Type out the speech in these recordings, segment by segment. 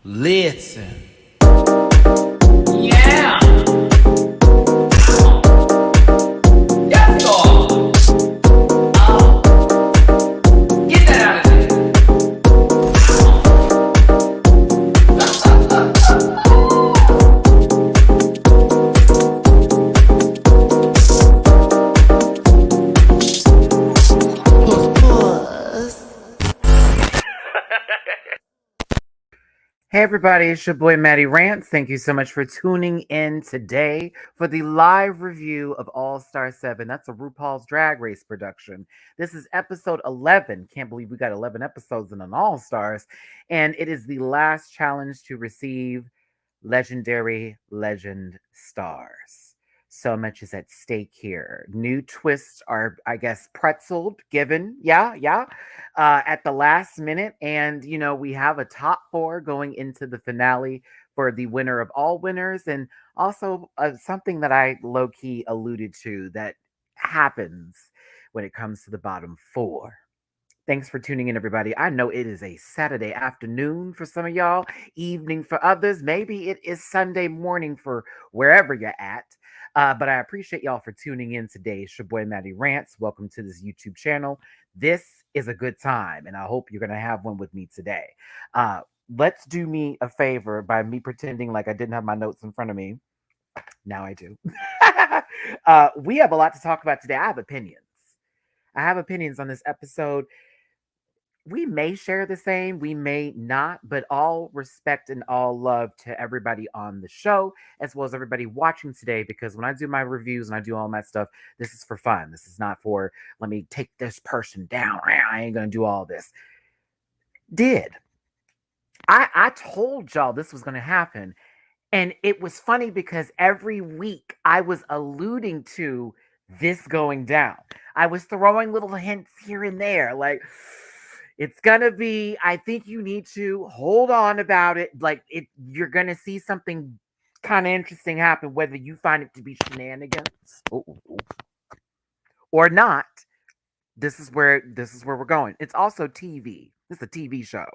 Listen. Yeah. Yes, Lord. Get that out of there. Hey everybody, it's your boy Matty Rants. Thank you so much for tuning in today for the live review of All Star 7. That's a RuPaul's Drag Race production. This is episode 11. Can't believe we got 11 episodes in an All Stars. And it is the last challenge to receive legendary legend stars. So much is at stake here. New twists are, I guess, pretzeled, given. At the last minute. And, we have a top four going into the finale for the winner of all winners. And also something that I low key alluded to that happens when it comes to the bottom four. Thanks for tuning in, everybody. I know it is a Saturday afternoon for some of y'all, evening for others. Maybe it is Sunday morning for wherever you're at. But I appreciate y'all for tuning in today. It's your boy Matty Rants. Welcome to this YouTube channel. This is a good time, and I hope you're going to have one with me today. Let's do me a favor by me pretending like I didn't have my notes in front of me. Now I do. We have a lot to talk about today. I have opinions. On this episode. We may share the same, we may not, but all respect and all love to everybody on the show, as well as everybody watching today, because when I do my reviews and I do all my stuff, this is for fun. This is not for, let me take this person down. I ain't going to do all this. I told y'all this was going to happen. And it was funny because every week I was alluding to this going down. I was throwing little hints here and there, like, it's gonna be, I think you need to hold on about it. Like, you're gonna see something kind of interesting happen, whether you find it to be shenanigans or not. This is where we're going. It's also TV. It's a TV show.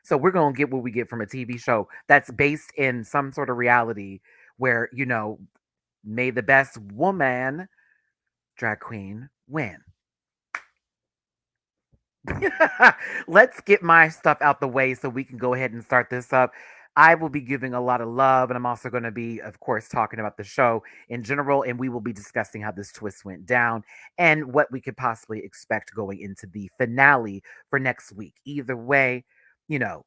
So we're gonna get what we get from a TV show that's based in some sort of reality where, may the best woman drag queen win. Let's get my stuff out the way so we can go ahead and start this up. I will be giving a lot of love, and I'm also going to be, of course, talking about the show in general, and we will be discussing how this twist went down and what we could possibly expect going into the finale for next week. Either way,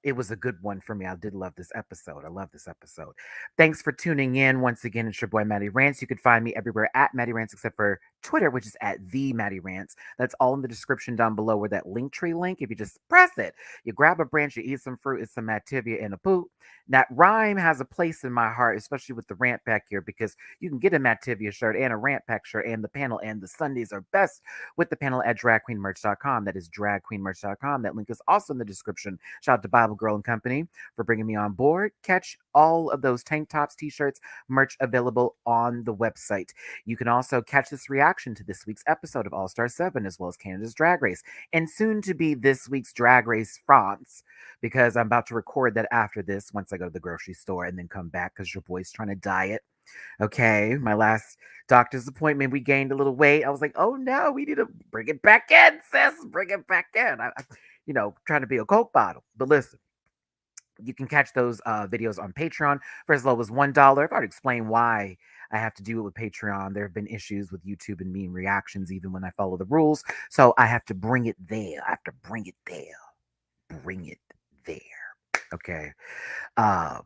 it was a good one for me. I did love this episode. I love this episode. Thanks for tuning in. Once again, it's your boy Matty Rants. You can find me everywhere at Matty Rants except for Twitter, which is at the Matty Rants. That's all in the description down below where that link tree link. If you just press it, you grab a branch, you eat some fruit, it's some Activia and a poop. That rhyme has a place in my heart, especially with the rant pack here, because you can get a Activia shirt and a rant pack shirt and the panel, and the Sundays are best with the panel at dragqueenmerch.com. That is dragqueenmerch.com. That link is also in the description. Shout out to Bible Girl and Company for bringing me on board. Catch all of those tank tops, t-shirts, merch available on the website. You can also catch this reaction to this week's episode of All Star 7, as well as Canada's Drag Race, and soon to be this week's Drag Race France, because I'm about to record that after this once I go to the grocery store and then come back because your boy's trying to diet. Okay, my last doctor's appointment, we gained a little weight. I was like, oh no, we need to bring it back in, sis. Bring it back in. Trying to be a Coke bottle. But listen, you can catch those videos on Patreon for as low as $1. I've already explained why I have to do it with Patreon. There have been issues with YouTube and meme reactions, even when I follow the rules. So I have to bring it there. Bring it there. Okay. I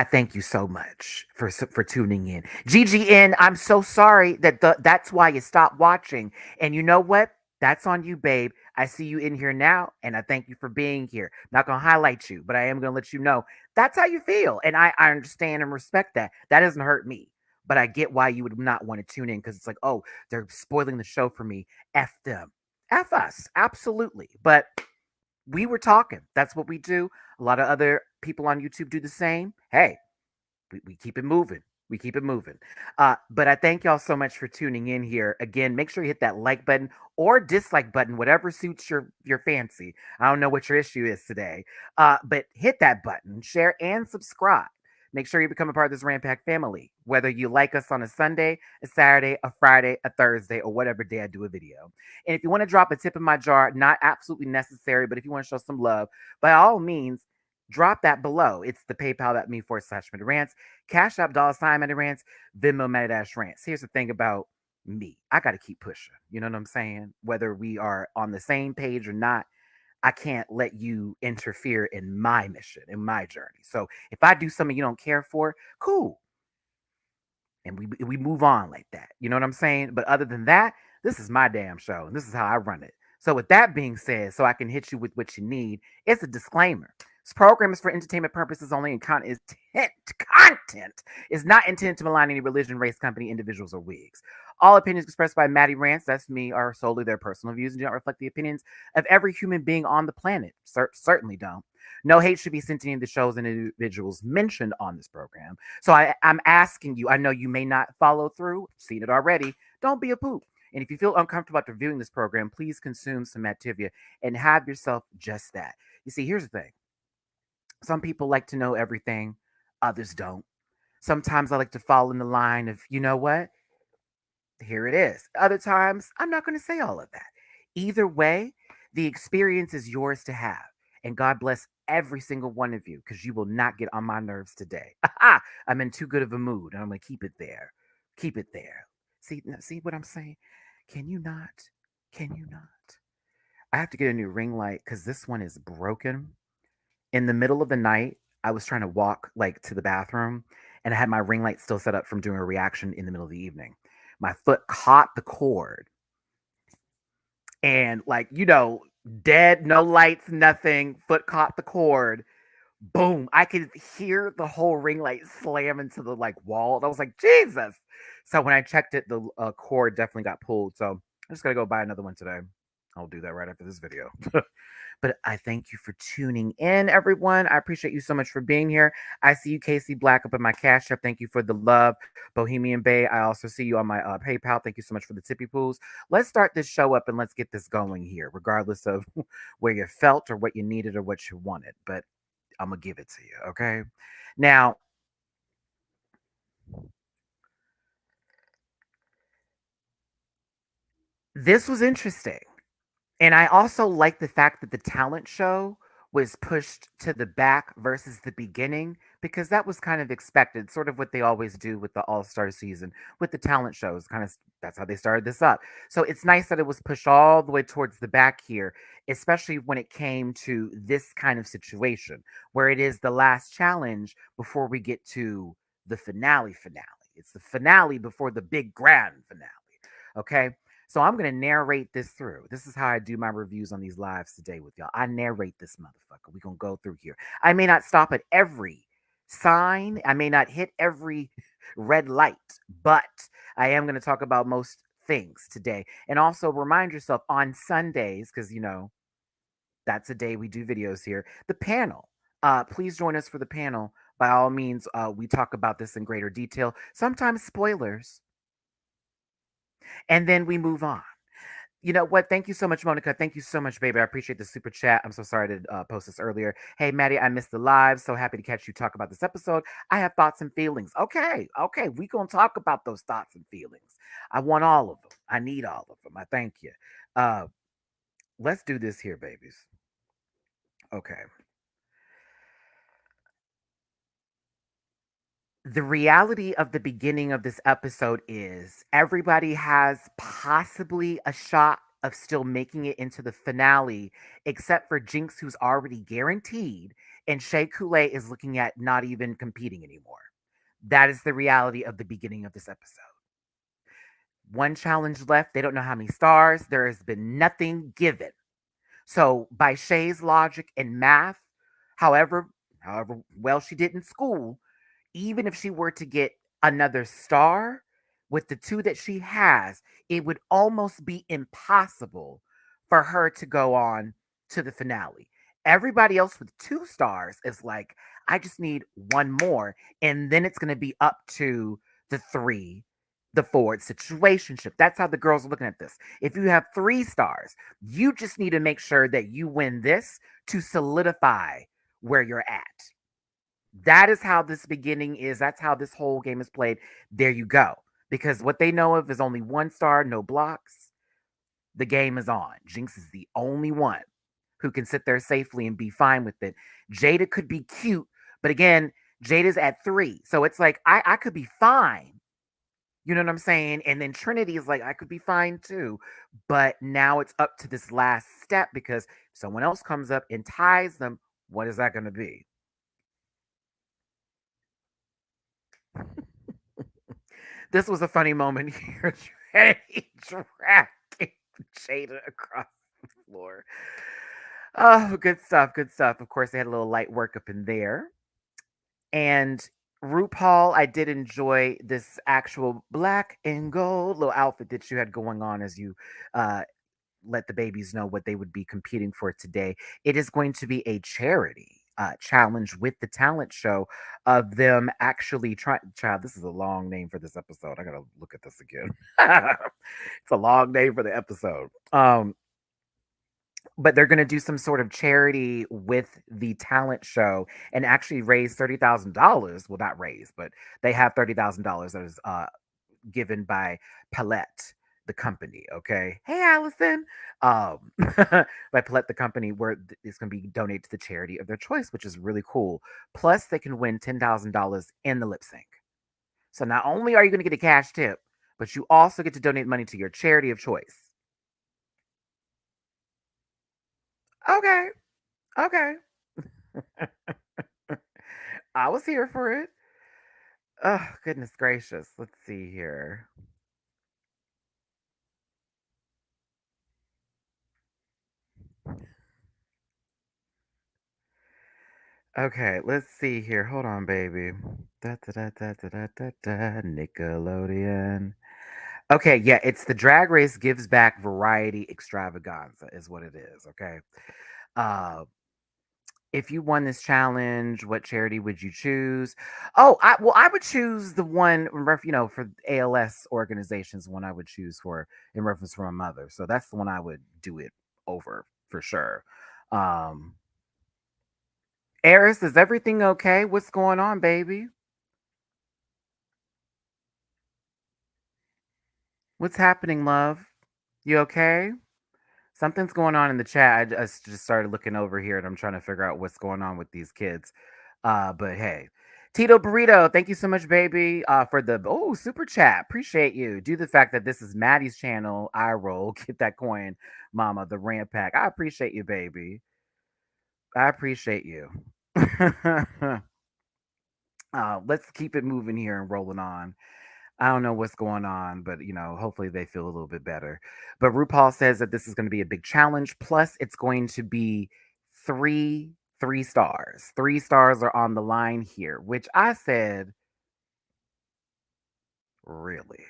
thank you so much for tuning in. GGN, I'm so sorry that's why you stopped watching. And you know what? That's on you, babe. I see you in here now, and I thank you for being here. I'm not going to highlight you, but I am going to let you know that's how you feel. And I understand and respect that. That doesn't hurt me. But I get why you would not want to tune in, because it's like, oh, they're spoiling the show for me. F them. F us. Absolutely. But we were talking. That's what we do. A lot of other people on YouTube do the same. Hey, we keep it moving. We keep it moving. But I thank y'all so much for tuning in here. Again, make sure you hit that like button or dislike button, whatever suits your fancy. I don't know what your issue is today. But hit that button, share, and subscribe. Make sure you become a part of this Rant Pack family, whether you like us on a Sunday, a Saturday, a Friday, a Thursday, or whatever day I do a video. And if you want to drop a tip in my jar, not absolutely necessary, but if you want to show some love, by all means, drop that below. It's the PayPal.me/MattyRants, Cash App $ MattyRants, Venmo Matty-Rants. Here's the thing about me. I got to keep pushing. You know what I'm saying? Whether we are on the same page or not, I can't let you interfere in my mission, in my journey. So if I do something you don't care for, cool. And we move on like that. You know what I'm saying? But other than that, this is my damn show, and this is how I run it. So with that being said, so I can hit you with what you need, it's a disclaimer. This program is for entertainment purposes only, and content is not intended to malign any religion, race, company, individuals, or wigs. All opinions expressed by Matty Rants, that's me, are solely their personal views and do not reflect the opinions of every human being on the planet. Certainly don't. No hate should be sent to any of the shows and individuals mentioned on this program. So I'm asking you, I know you may not follow through, seen it already. Don't be a poop. And if you feel uncomfortable after viewing this program, please consume some Activia and have yourself just that. You see, here's the thing. Some people like to know everything, others don't. Sometimes I like to fall in the line of, you know what? Here it is. Other times, I'm not going to say all of that. Either way, the experience is yours to have. And God bless every single one of you because you will not get on my nerves today. I'm in too good of a mood and I'm going to keep it there. Keep it there. See what I'm saying? Can you not? Can you not? I have to get a new ring light because this one is broken. In the middle of the night, I was trying to walk like to the bathroom and I had my ring light still set up from doing a reaction in the middle of the evening. My foot caught the cord and like, dead, no lights, nothing, foot caught the cord. Boom. I could hear the whole ring light slam into the like wall. I was like, Jesus. So when I checked it, the cord definitely got pulled. So I just got to go buy another one today. I'll do that right after this video. But I thank you for tuning in, everyone. I appreciate you so much for being here. I see you, Casey Black, up in my Cash App. Thank you for the love, Bohemian Bay. I also see you on my PayPal. Thank you so much for the tippy pools. Let's start this show up and let's get this going here, regardless of where you felt or what you needed or what you wanted. But I'm going to give it to you, okay? Now, this was interesting. And I also like the fact that the talent show was pushed to the back versus the beginning because that was kind of expected, sort of what they always do with the All-Star season with the talent shows. Kind of that's how they started this up. So it's nice that it was pushed all the way towards the back here, especially when it came to this kind of situation where it is the last challenge before we get to the finale. It's the finale before the big grand finale. Okay? So I'm going to narrate this through. This is how I do my reviews on these lives today with y'all. I narrate this motherfucker. We're going to go through here. I may not stop at every sign. I may not hit every red light, but I am going to talk about most things today. And also remind yourself on Sundays, because, that's a day we do videos here, the panel. Please join us for the panel. By all means, we talk about this in greater detail, sometimes spoilers, and then we move on. You know what? Thank you so much, Monica. Thank you so much, baby. I appreciate the super chat. I'm so sorry to post this earlier. Hey, Matty, I missed the live. So happy to catch you talk about this episode. I have thoughts and feelings. Okay. We gonna talk about those thoughts and feelings. I want all of them. I need all of them. I thank you. Uh, let's do this here, babies. Okay. The reality of the beginning of this episode is everybody has possibly a shot of still making it into the finale, except for Jinx, who's already guaranteed, and Shea Coulee is looking at not even competing anymore. That is the reality of the beginning of this episode. One challenge left. They don't know how many stars. There has been nothing given. So, by Shea's logic and math, however well she did in school, even if she were to get another star with the two that she has, it would almost be impossible for her to go on to the finale. Everybody else with 2 stars is like, I just need one more. And then it's going to be up to the 3, the 4 situationship. That's how the girls are looking at this. If you have 3 stars, you just need to make sure that you win this to solidify where you're at. That is how this beginning is. That's how this whole game is played. There you go. Because what they know of is only 1 star, no blocks. The game is on. Jinx is the only one who can sit there safely and be fine with it. Jada could be cute, but again, Jada's at 3. So it's like, I could be fine. You know what I'm saying? And then Trinity is like, I could be fine too. But now it's up to this last step because someone else comes up and ties them. What is that going to be? This was a funny moment here. Trinity dragging Jada across the floor. Oh, good stuff. Good stuff. Of course, they had a little light work up in there. And RuPaul, I did enjoy this actual black and gold little outfit that you had going on as you uh, let the babies know what they would be competing for today. It is going to be a charity challenge with the talent show of them actually trying. Child, this is a long name for this episode. I gotta look at this again. It's a long name for the episode. But they're going to do some sort of charity with the talent show and actually raise $30,000. Well, not raise, but they have $30,000 that is given by Palette, the company. Okay. Hey, Allison. By Palette, the company, where it's going to be donated to the charity of their choice, which is really cool. Plus, they can win $10,000 in the lip sync. So not only are you going to get a cash tip, but you also get to donate money to your charity of choice. Okay. Okay. I was here for it. Oh, goodness gracious. Let's see here. Okay, let's see here. Hold on, baby. Da, da, da, da, da, da, da, da, Nickelodeon. Okay, yeah, it's the Drag Race Gives Back Variety Extravaganza, is what it is. Okay. Uh, if you won this challenge, what charity would you choose? Oh, I would choose the one, for ALS organizations. One I would choose for in reference for my mother. So that's the one I would do it over for sure. Um, Eris, is everything okay? What's going on, baby? What's happening, love? You okay? Something's going on in the chat. Just started looking over here and I'm trying to figure out what's going on with these kids. But hey, Tito Burrito, thank you so much, baby, for the super chat. Appreciate you. Due to the fact that this is Maddie's channel, I roll. Get that coin, mama, the rant pack. I appreciate you, baby. I appreciate you. Let's keep it moving here and rolling on. I don't know what's going on, but hopefully they feel a little bit better. But RuPaul says that this is going to be a big challenge. Plus, it's going to be three stars. 3 stars are on the line here, which I said, really?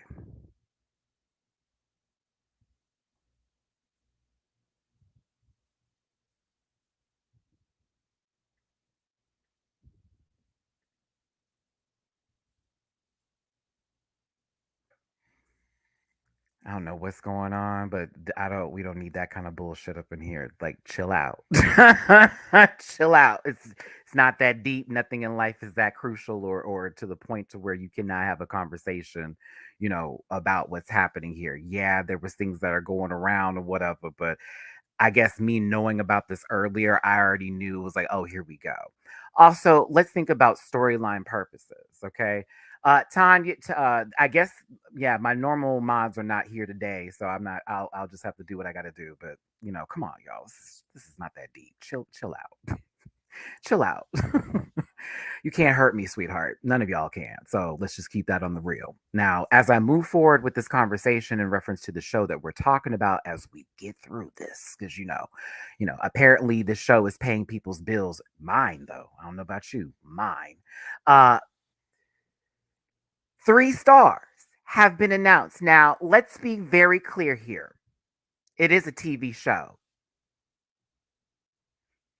I don't know what's going on, but we don't need that kind of bullshit up in here. Like, chill out. Chill out. It's not that deep. Nothing in life is that crucial or to the point to where you cannot have a conversation, about what's happening here. Yeah, there was things that are going around or whatever, but I guess me knowing about this earlier, I already knew it was like, oh, here we go. Also, let's think about storyline purposes, okay? Tanya, I guess, yeah, my normal mods are not here today, so I'm not. I'll just have to do what I got to do. But come on, y'all. This is not that deep. Chill out. Chill out. You can't hurt me, sweetheart. None of y'all can. So let's just keep that on the real. Now, as I move forward with this conversation in reference to the show that we're talking about as we get through this, because apparently this show is paying people's bills. Mine, though. I don't know about you. Mine. Uh 3 stars have been announced. Now, let's be very clear here. It is a TV show.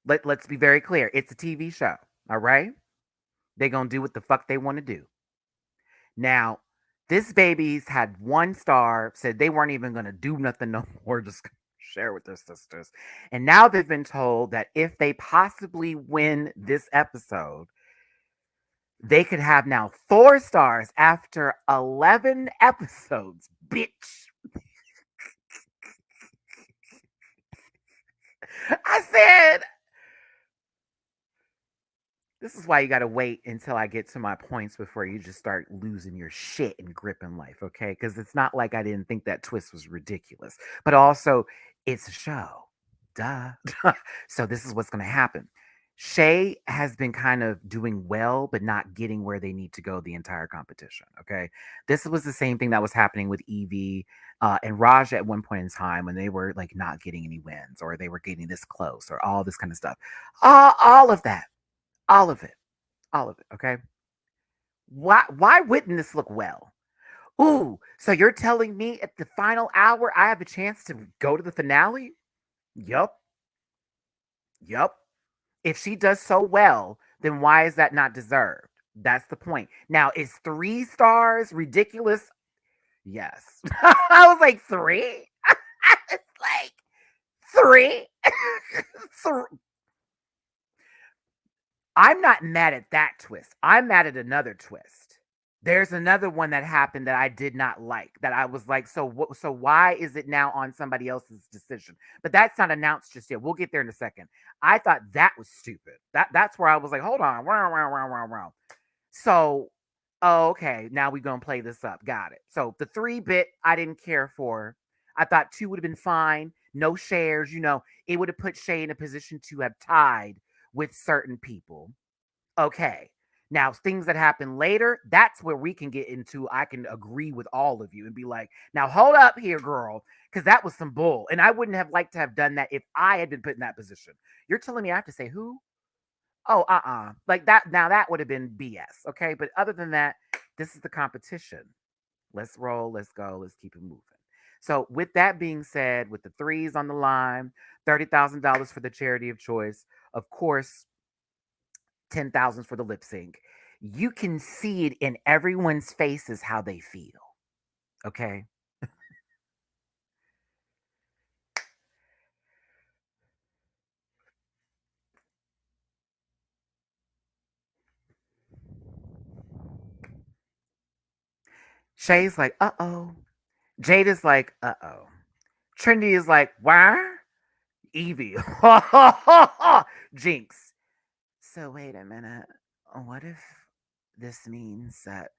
Let's be very clear. It's a TV show. All right? They're going to do what the fuck they want to do. Now, this baby's had 1 star, said they weren't even going to do nothing no more, just share with their sisters. And now they've been told that if they possibly win this episode, they could have now 4 stars after 11 episodes, bitch. I said, this is why you got to wait until I get to my points before you just start losing your shit and grip in life, okay? Because it's not like I didn't think that twist was ridiculous, but also it's a show. Duh. So this is what's going to happen. Shay has been kind of doing well, but not getting where they need to go the entire competition, okay? This was the same thing that was happening with Evie and Raj at one point in time when they were like not getting any wins or they were getting this close or all this kind of stuff. All of that. All of it. All of it. Okay. Why wouldn't this look well? Ooh, so you're telling me at the final hour I have a chance to go to the finale? Yup. Yup. If she does so well, then why is that not deserved? That's the point. Now, is 3 stars ridiculous? Yes. I was like, 3? It's like 3? I'm not mad at that twist. I'm mad at another twist. There's another one that happened that I did not like. That I was like, so why is it now on somebody else's decision? But that's not announced just yet. We'll get there in a second. I thought that was stupid. That's where I was like, hold on. So, oh, okay, now we're gonna play this up. Got it. So the 3-bit I didn't care for. I thought 2 would have been fine. No shares, it would have put Shay in a position to have tied with certain people. Okay. Now, things that happen later, that's where we can get into. I can agree with all of you and be like, now hold up here, girl, because that was some bull. And I wouldn't have liked to have done that if I had been put in that position. You're telling me I have to say who? Oh, like that. Now that would have been BS. Okay. But other than that, this is the competition. Let's roll. Let's go. Let's keep it moving. So, with that being said, with the 3s on the line, $30,000 for the charity of choice, of course, 10,000 for the lip sync. You can see it in everyone's faces how they feel. Okay? Shay's like, uh-oh. Jade is like, uh-oh. Trinity is like, why? Evie. Jinx. So wait a minute. What if this means that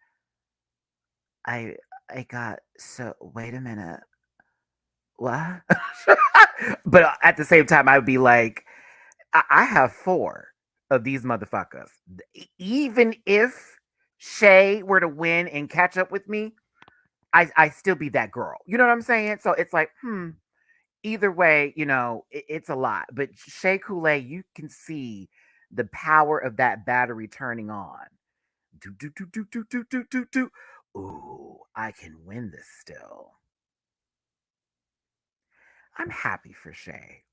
I I got so wait a minute. What? But at the same time, I would be like, I have 4 of these motherfuckers. Even if Shay were to win and catch up with me, I still be that girl. You know what I'm saying? So it's like, either way, it's a lot. But Shay Coulee, you can see the power of that battery turning on. Do, do, do, do, do, do, do, do, do. Ooh, I can win this still. I'm happy for Shay.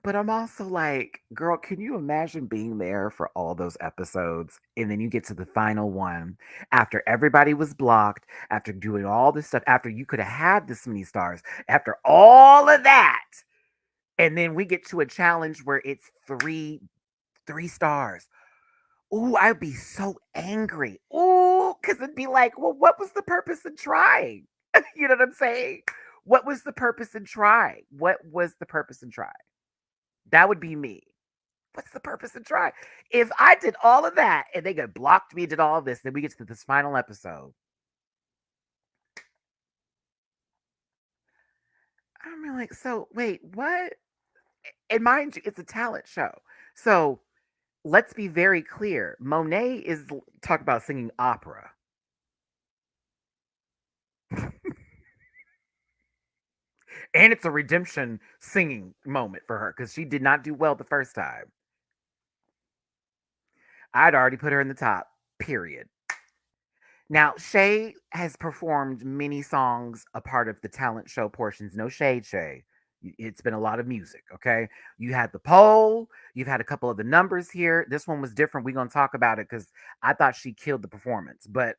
But I'm also like, girl, can you imagine being there for all those episodes? And then you get to the final one after everybody was blocked, after doing all this stuff, after you could have had this many stars, after all of that. And then we get to a challenge where it's three stars. Ooh, I'd be so angry. Ooh, because it'd be like, well, what was the purpose in trying? You know what I'm saying? What was the purpose in trying? What was the purpose in trying? That would be me. What's the purpose in trying? If I did all of that and they got blocked me, did all of this, then we get to this final episode. I'm like, so wait, what? And mind you, it's a talent show. So let's be very clear. Monet is talk about singing opera. And it's a redemption singing moment for her because she did not do well the first time. I'd already put her in the top, period. Now, Shay has performed many songs a part of the talent show portions. No shade, Shay. It's been a lot of music, okay? You had the poll, you've had a couple of the numbers here. This one was different. We're going to talk about it because I thought she killed the performance. But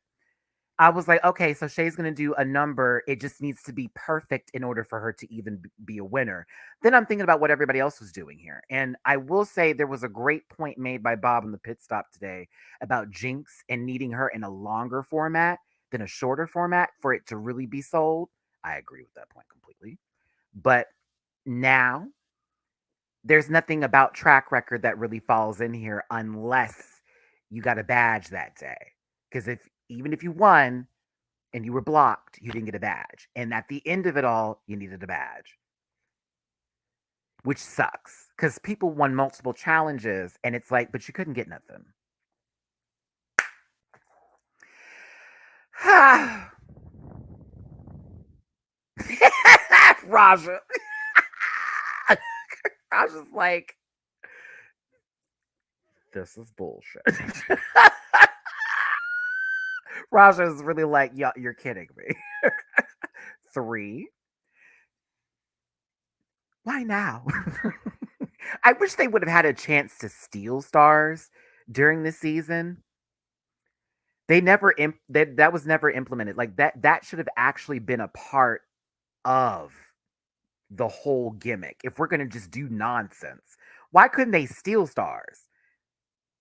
I was like, okay, so Shay's going to do a number. It just needs to be perfect in order for her to even be a winner. Then I'm thinking about what everybody else was doing here. And I will say there was a great point made by Bob in the pit stop today about Jinx and needing her in a longer format than a shorter format for it to really be sold. I agree with that point completely. But now there's nothing about track record that really falls in here unless you got a badge that day. Because if even if you won and you were blocked, you didn't get a badge. And at the end of it all, you needed a badge, which sucks because people won multiple challenges and it's like, but you couldn't get nothing. Raja. Raja's like, this is bullshit. Raja is really like, yeah, you're kidding me. 3. Why now? I wish they would have had a chance to steal stars during the season. They never that was never implemented. Like that should have actually been a part of the whole gimmick. If we're going to just do nonsense, why couldn't they steal stars?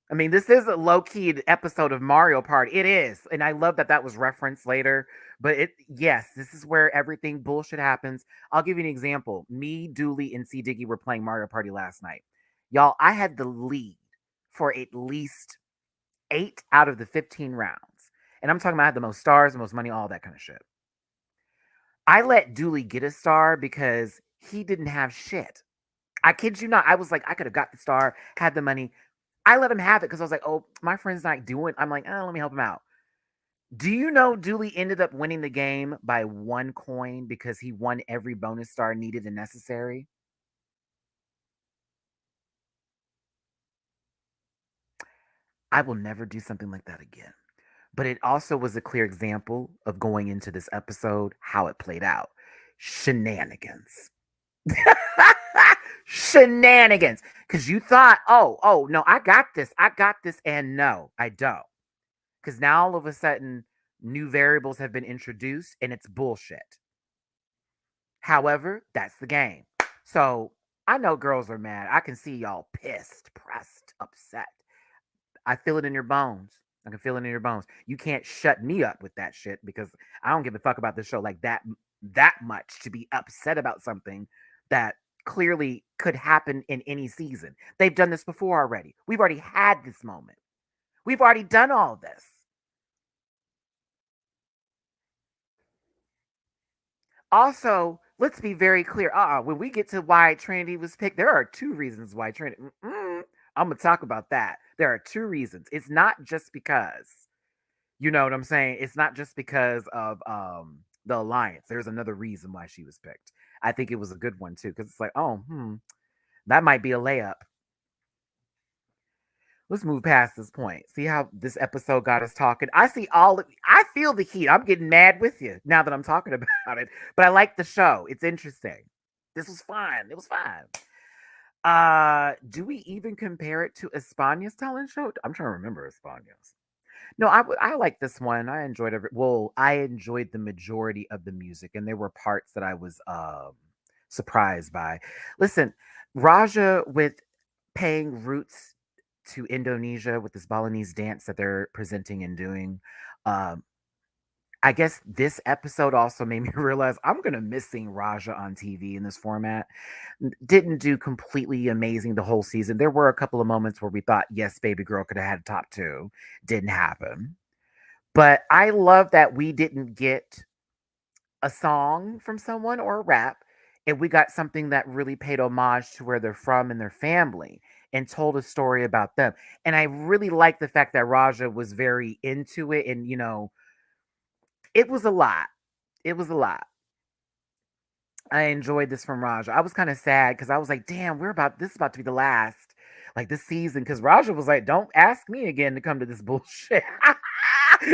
I mean, this is a low-key episode of Mario Party. It is. And I love that that was referenced later. But yes, this is where everything bullshit happens. I'll give you an example. Me, Dooley, and C. Diggy were playing Mario Party last night. Y'all, I had the lead for at least 8 out of the 15 rounds. And I'm talking about I had the most stars, the most money, all that kind of shit. I let Dooley get a star because he didn't have shit. I kid you not. I was like, I could have got the star, had the money. I let him have it because I was like, oh, my friend's not doing. I'm like, let me help him out. Do you know Dooley ended up winning the game by 1 coin because he won every bonus star needed and necessary? I will never do something like that again. But it also was a clear example of going into this episode how it played out. Shenanigans. Shenanigans. Because you thought, oh, no, I got this. And no, I don't. Because now all of a sudden, new variables have been introduced and it's bullshit. However, that's the game. So I know girls are mad. I can see y'all pissed, pressed, upset. I feel it in your bones. I can feel it in your bones. You can't shut me up with that shit because I don't give a fuck about this show like that much to be upset about something that clearly could happen in any season. They've done this before already. We've already had this moment. We've already done all this. Also, let's be very clear. When we get to why Trinity was picked, there are 2 reasons why Trinity. I'm gonna talk about that. There are 2 reasons. It's not just because, you know what I'm saying. It's not just because of the alliance. There's another reason why she was picked. I think it was a good one too, because it's like, that might be a layup. Let's move past this point. See how this episode got us talking. I feel the heat. I'm getting mad with you now that I'm talking about it. But I like the show. It's interesting. This was fun. It was fun. Do we even compare it to España's talent show? I'm trying to remember España's. No, I like this one. I enjoyed I enjoyed the majority of the music, and there were parts that I was surprised by. Listen, Raja with paying roots to Indonesia with this Balinese dance that they're presenting and doing. I guess this episode also made me realize I'm gonna miss seeing Raja on TV in this format. Didn't do completely amazing the whole season. There were a couple of moments where we thought, yes, baby girl could have had top 2. Didn't happen. But I love that we didn't get a song from someone or a rap, and we got something that really paid homage to where they're from and their family and told a story about them. And I really like the fact that Raja was very into it and, it was a lot. It was a lot. I enjoyed this from Raja. I was kind of sad because I was like, damn, this is about to be the last, like this season. Because Raja was like, don't ask me again to come to this bullshit.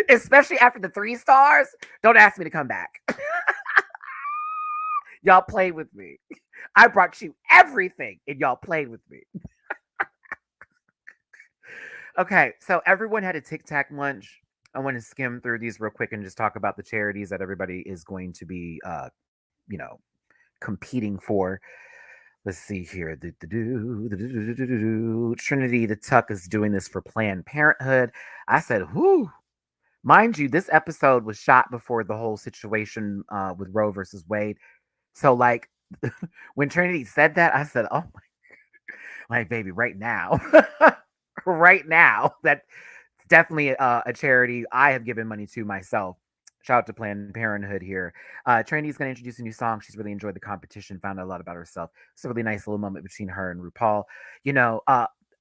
Especially after the 3 stars. Don't ask me to come back. Y'all played with me. I brought you everything, and y'all played with me. Okay, so everyone had a Tic Tac lunch. I want to skim through these real quick and just talk about the charities that everybody is going to be, you know, competing for. Let's see here. Trinity the Tuck is doing this for Planned Parenthood. I said, whoo. Mind you, this episode was shot before the whole situation with Roe versus Wade. So, like, when Trinity said that, I said, oh my, like, baby, right now. Right now. That's definitely a charity I have given money to myself. Shout out to Planned Parenthood here. Trinity's going to introduce a new song. She's really enjoyed the competition, found out a lot about herself. It's a really nice little moment between her and RuPaul. You know,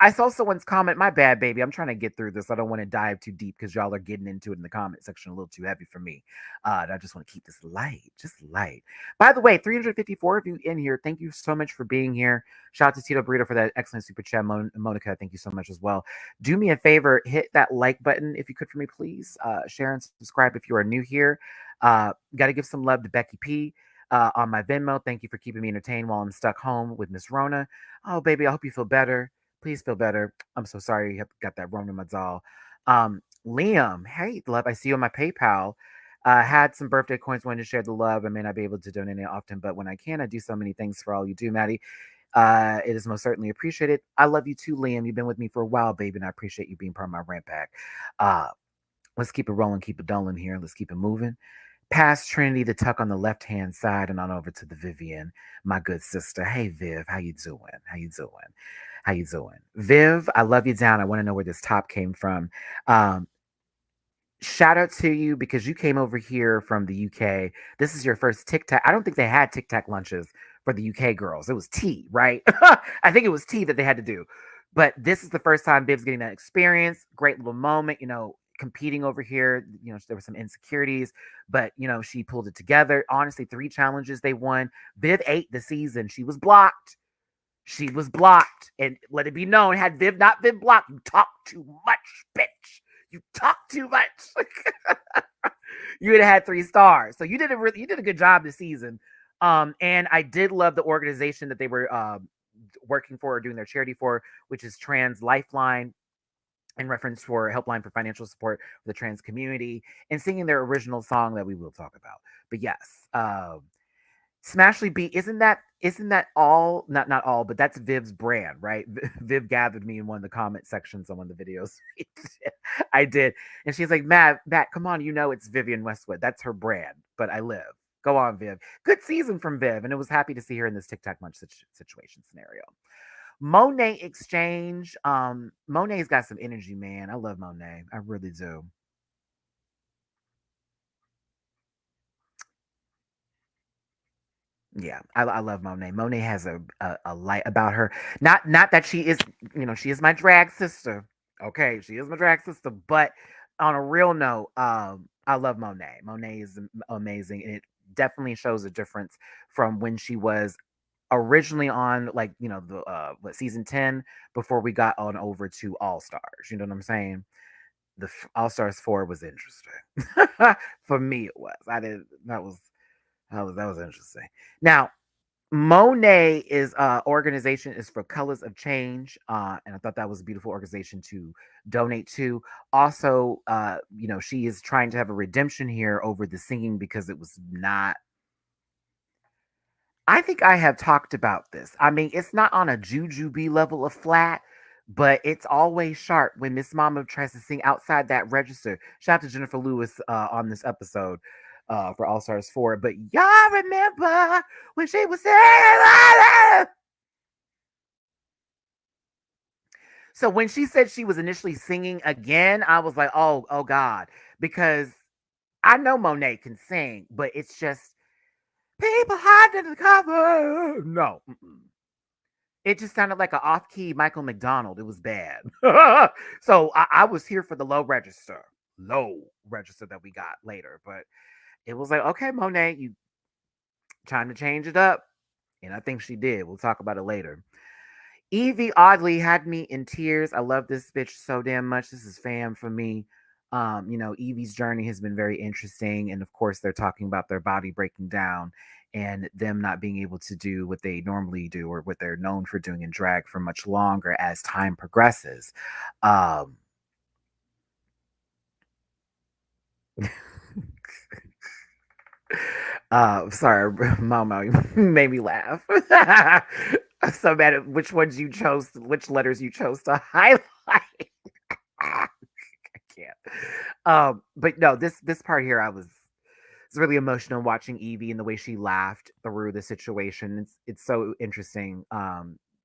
I saw someone's comment. My bad, baby. I'm trying to get through this. I don't want to dive too deep because y'all are getting into it in the comment section a little too heavy for me. I just want to keep this light, just light. By the way, 354 of you in here. Thank you so much for being here. Shout out to Tito Burrito for that excellent super chat. Monica, thank you so much as well. Do me a favor, hit that like button if you could for me, please. Share and subscribe if you are new here. Got to give some love to Becky P. On my Venmo. Thank you for keeping me entertained while I'm stuck home with Miss Rona. Oh, baby, I hope you feel better. Please feel better. I'm so sorry you got that Rona Mazal. Liam, hey, love, I see you on my PayPal. Had some birthday coins, wanted to share the love. I may not be able to donate it often, but when I can, I do so many things for all you do, Matty. It is most certainly appreciated. I love you too, Liam. You've been with me for a while, baby, and I appreciate you being part of my rant pack. Let's keep it rolling, keep it doling here. Let's keep it moving. Past Trinity, the Tuck on the left-hand side, and on over to the Vivian, my good sister. Hey, Viv, how you doing? How you doing? How you doing? Viv, I love you down. I want to know where this top came from. Um, Shout out to you because you came over here from the UK. This is your first Tic Tac. I don't think they had Tic Tac lunches for the UK girls. It was tea, right? I think it was tea that they had to do. But this is the first time Viv's getting that experience. Great little moment, competing over here. There were some insecurities, but she pulled it together. Honestly, 3 challenges they won. Viv ate the season. She was blocked. She was blocked. And let it be known, had Viv not been blocked, you talk too much, bitch. You talk too much. You would have had 3 stars. So you did a good job this season. And I did love the organization that they were working for or doing their charity for, which is Trans Lifeline, in reference for helpline for financial support for the trans community, and singing their original song that we will talk about. But yes, Smashly B, isn't that all? Not all, but that's Viv's brand, right? Viv gathered me in one of the comment sections on one of the videos. I did, and she's like, Matt, come on, it's Vivian Westwood. That's her brand. But I live. Go on, Viv. Good season from Viv, and it was happy to see her in this Tic Tac lunch situation scenario. Monet Exchange. Monet's got some energy, man. I love Monet. I really do. Yeah, I love Monet. Monet has a light about her. Not that she is, she is my drag sister. Okay, she is my drag sister. But on a real note, I love Monet. Monet is amazing, and it definitely shows a difference from when she was originally on, like, the season 10 before we got on over to All Stars. You know what I'm saying? The All Stars 4 was interesting. For me it was. I did that was interesting. Now, Monet is organization is for Colors of Change, and I thought that was a beautiful organization to donate to. Also, she is trying to have a redemption here over the singing because it was not. I think I have talked about this. I mean, it's not on a jujube level of flat, but it's always sharp when Miss Mama tries to sing outside that register. Shout out to Jennifer Lewis on this episode for All Stars 4. But y'all remember when she was singing? So when she said she was initially singing again, I was like, oh God. Because I know Monet can sing, but it's just people hiding in the cover. No. It just sounded like an off-key Michael McDonald. It was bad. So I was here for the low register that we got later. But it was like, okay, Monet, you trying to change it up. And I think she did. We'll talk about it later. Evie oddly had me in tears. I love this bitch so damn much. This is fam for me. Evie's journey has been very interesting. And of course, they're talking about their body breaking down and them not being able to do what they normally do or what they're known for doing in drag for much longer as time progresses. Um, sorry, Mama made me laugh. So mad at which ones you chose, which letters you chose to highlight. I can't. But no, this part here, I was it's really emotional watching Evie and the way she laughed through the situation. It's so interesting.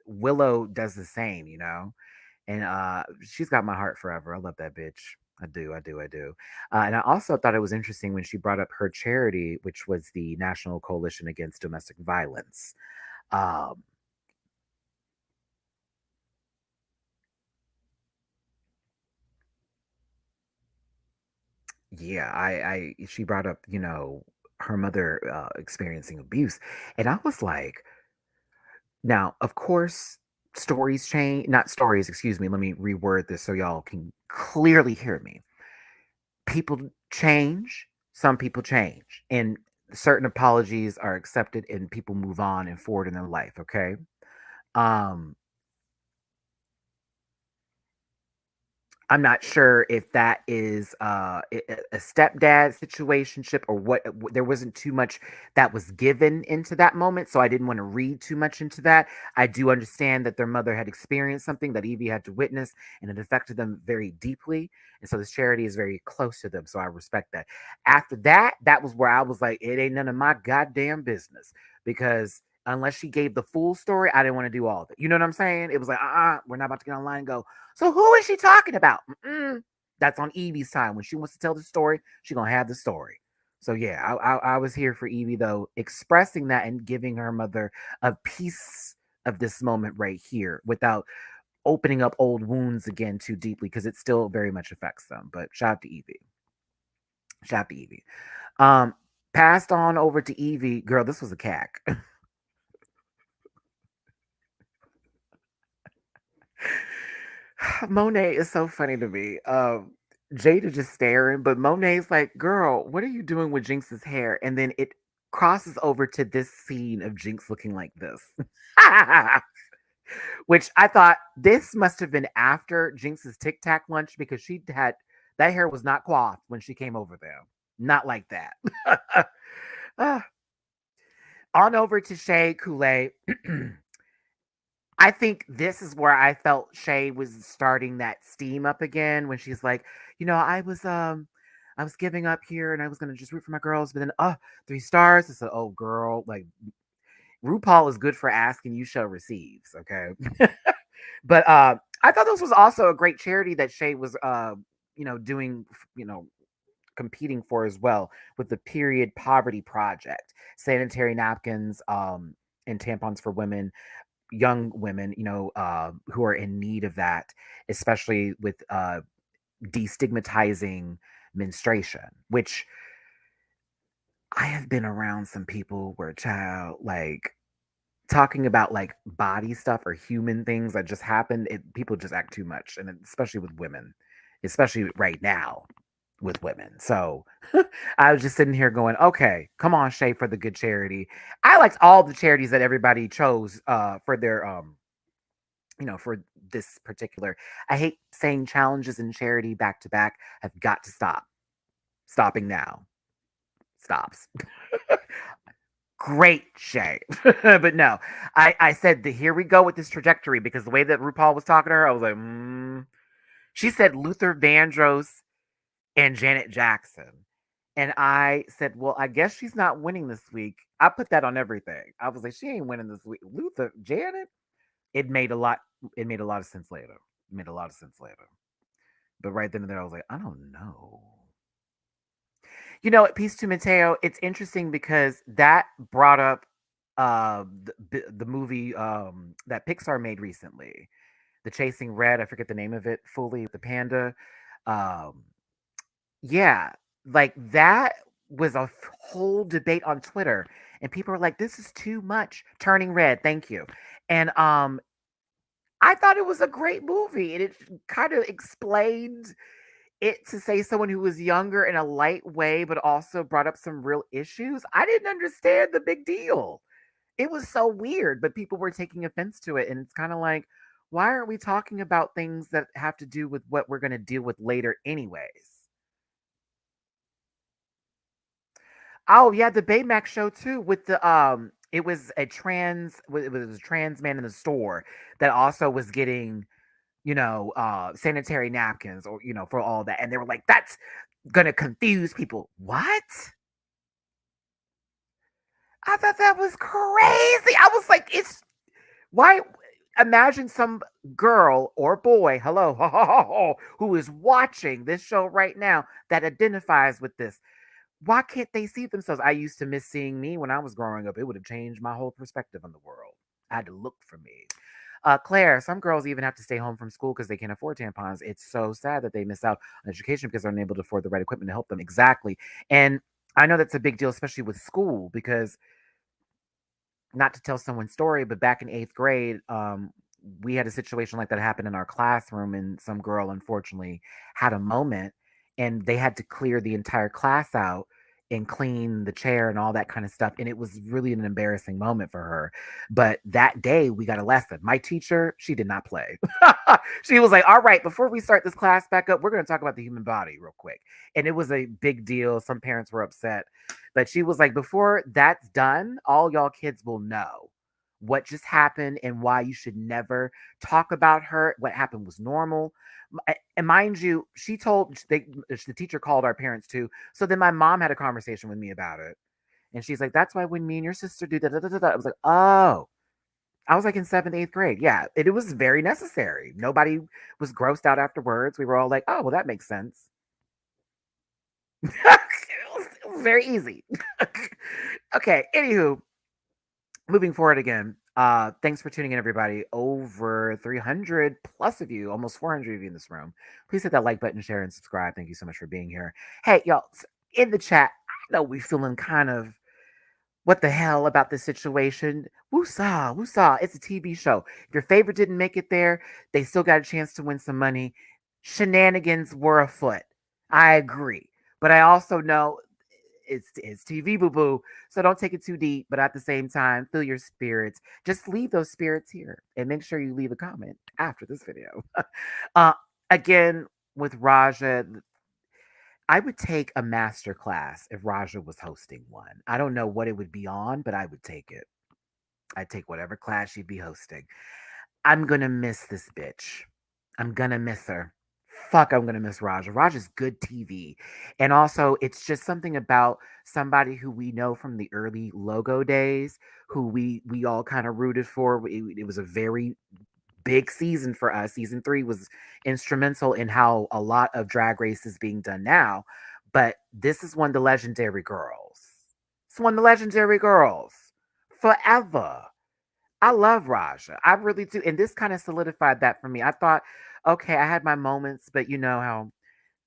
Willow does the same, and she's got my heart forever. I love that bitch. I do. And I also thought it was interesting when she brought up her charity, which was the National Coalition Against Domestic Violence. Um, yeah, she brought up, her mother experiencing abuse, and I was like, now, of course, stories change, not stories, excuse me. Let me reword this so y'all can clearly hear me. People change, some people change, and certain apologies are accepted and people move on and forward in their life, okay? Um I'm not sure if that is a stepdad situationship or what. There wasn't too much that was given into that moment, so I didn't want to read too much into that. I do understand that their mother had experienced something that Evie had to witness, and it affected them very deeply. And so this charity is very close to them, so I respect that. After that, that was where I was like, it ain't none of my goddamn business because unless she gave the full story, I didn't want to do all of it. You know what I'm saying? It was like, we're not about to get online and go, so who is she talking about? Mm-mm. That's on Evie's time. When she wants to tell the story, she's gonna have the story. So yeah, I was here for Evie though, expressing that and giving her mother a piece of this moment right here without opening up old wounds again too deeply because it still very much affects them. But shout out to Evie. Shout out to Evie. Um, Passed on over to Evie. Girl, this was a cack. Monet is so funny to me. Jada just staring, but Monet's like, "Girl, what are you doing with Jinx's hair?" And then it crosses over to this scene of Jinx looking like this, which I thought this must have been after Jinx's Tic Tac lunch because she had that hair was not coiffed when she came over there, not like that. Ah, on over to Shay Coulee. I think this is where I felt Shay was starting that steam up again when she's like, I was giving up here and I was gonna just root for my girls, but then 3 stars. I said, oh girl, like RuPaul is good for asking, you shall receives, okay? But I thought this was also a great charity that Shay was doing, you know, competing for as well with the Period Poverty Project, sanitary napkins, and tampons for women, young women, who are in need of that, especially with destigmatizing menstruation, which I have been around some people where child like talking about like body stuff or human things that just happen. People just act too much, and especially with women, especially right now with women. So I was just sitting here going, okay, come on, Shay, for the good charity. I liked all the charities that everybody chose for their for this particular. I hate saying challenges and charity back to back. Have got to stop. Stopping now. Stops. Great Shay. But no, I said that here we go with this trajectory because the way that RuPaul was talking to her, I was like, She said Luther Vandross and Janet Jackson. And I said, well, I guess she's not winning this week. I put that on everything. I was like, she ain't winning this week. Luther, Janet, it made a lot. It made a lot of sense later. It made a lot of sense later. But right then and there, I was like, I don't know. You know, at Peace to Mateo, it's interesting because that brought up the movie that Pixar made recently, The Chasing Red. I forget the name of it fully. The panda. Um, yeah, like that was a whole debate on Twitter, and people were like, "This is too much." Turning Red, thank you. And I thought it was a great movie, and it kind of explained it to say someone who was younger in a light way, but also brought up some real issues. I didn't understand the big deal. It was so weird, but people were taking offense to it. And it's kind of like, why aren't we talking about things that have to do with what we're going to deal with later, anyways? Oh yeah, the Baymax show too with the it was it was a trans man in the store that also was getting, sanitary napkins or for all that. And they were like, that's gonna confuse people. What? I thought that was crazy. I was like, it's why imagine some girl or boy, hello, who is watching this show right now that identifies with this. Why can't they see themselves? I used to miss seeing me when I was growing up. It would have changed my whole perspective on the world. I had to look for me. Claire, some girls even have to stay home from school because they can't afford tampons. It's so sad that they miss out on education because they're unable to afford the right equipment to help them. Exactly. And I know that's a big deal, especially with school, because not to tell someone's story, but back in eighth grade, we had a situation like that happen in our classroom, and some girl unfortunately had a moment, and they had to clear the entire class out and clean the chair and all that kind of stuff. And it was really an embarrassing moment for her. But that day, we got a lesson. My teacher, she did not play. She was like, all right, before we start this class back up, we're going to talk about the human body real quick. And it was a big deal. Some parents were upset, but she was like, before that's done, all y'all kids will know what just happened and why you should never talk about her. What happened was normal. And mind you, the teacher called our parents too. So then my mom had a conversation with me about it. And she's like, that's why when me and your sister do da da da da, I was like, oh, I was like in seventh, eighth grade. Yeah, it was very necessary. Nobody was grossed out afterwards. We were all like, oh, well, that makes sense. It was very easy. Okay, anywho, moving forward again. Thanks for tuning in, everybody. Over 300 plus of you, almost 400 of you in this room. Please hit that like button, share, and subscribe. Thank you so much for being here. Hey, y'all, in the chat, I know we feeling kind of what the hell about this situation. Woosah, woosah. It's a TV show. If your favorite didn't make it there, they still got a chance to win some money. Shenanigans were afoot. I agree. But I also know it's TV, boo boo. So don't take it too deep. But at the same time, feel your spirits. Just leave those spirits here and make sure you leave a comment after this video. uh, again, with Raja, I would take a master class if Raja was hosting one. I don't know what it would be on, but I would take it. I'd take whatever class she'd be hosting. I'm gonna miss this bitch. I'm gonna miss her. Fuck, I'm gonna miss Raja. Raja's good TV. And also, it's just something about somebody who we know from the early logo days, who we all kind of rooted for. It was a very big season for us. Season 3 was instrumental in how a lot of Drag Race is being done now. But this is one of the legendary girls. It's one of the legendary girls. Forever. I love Raja. I really do. And this kind of solidified that for me. I thought, okay, I had my moments, but you know how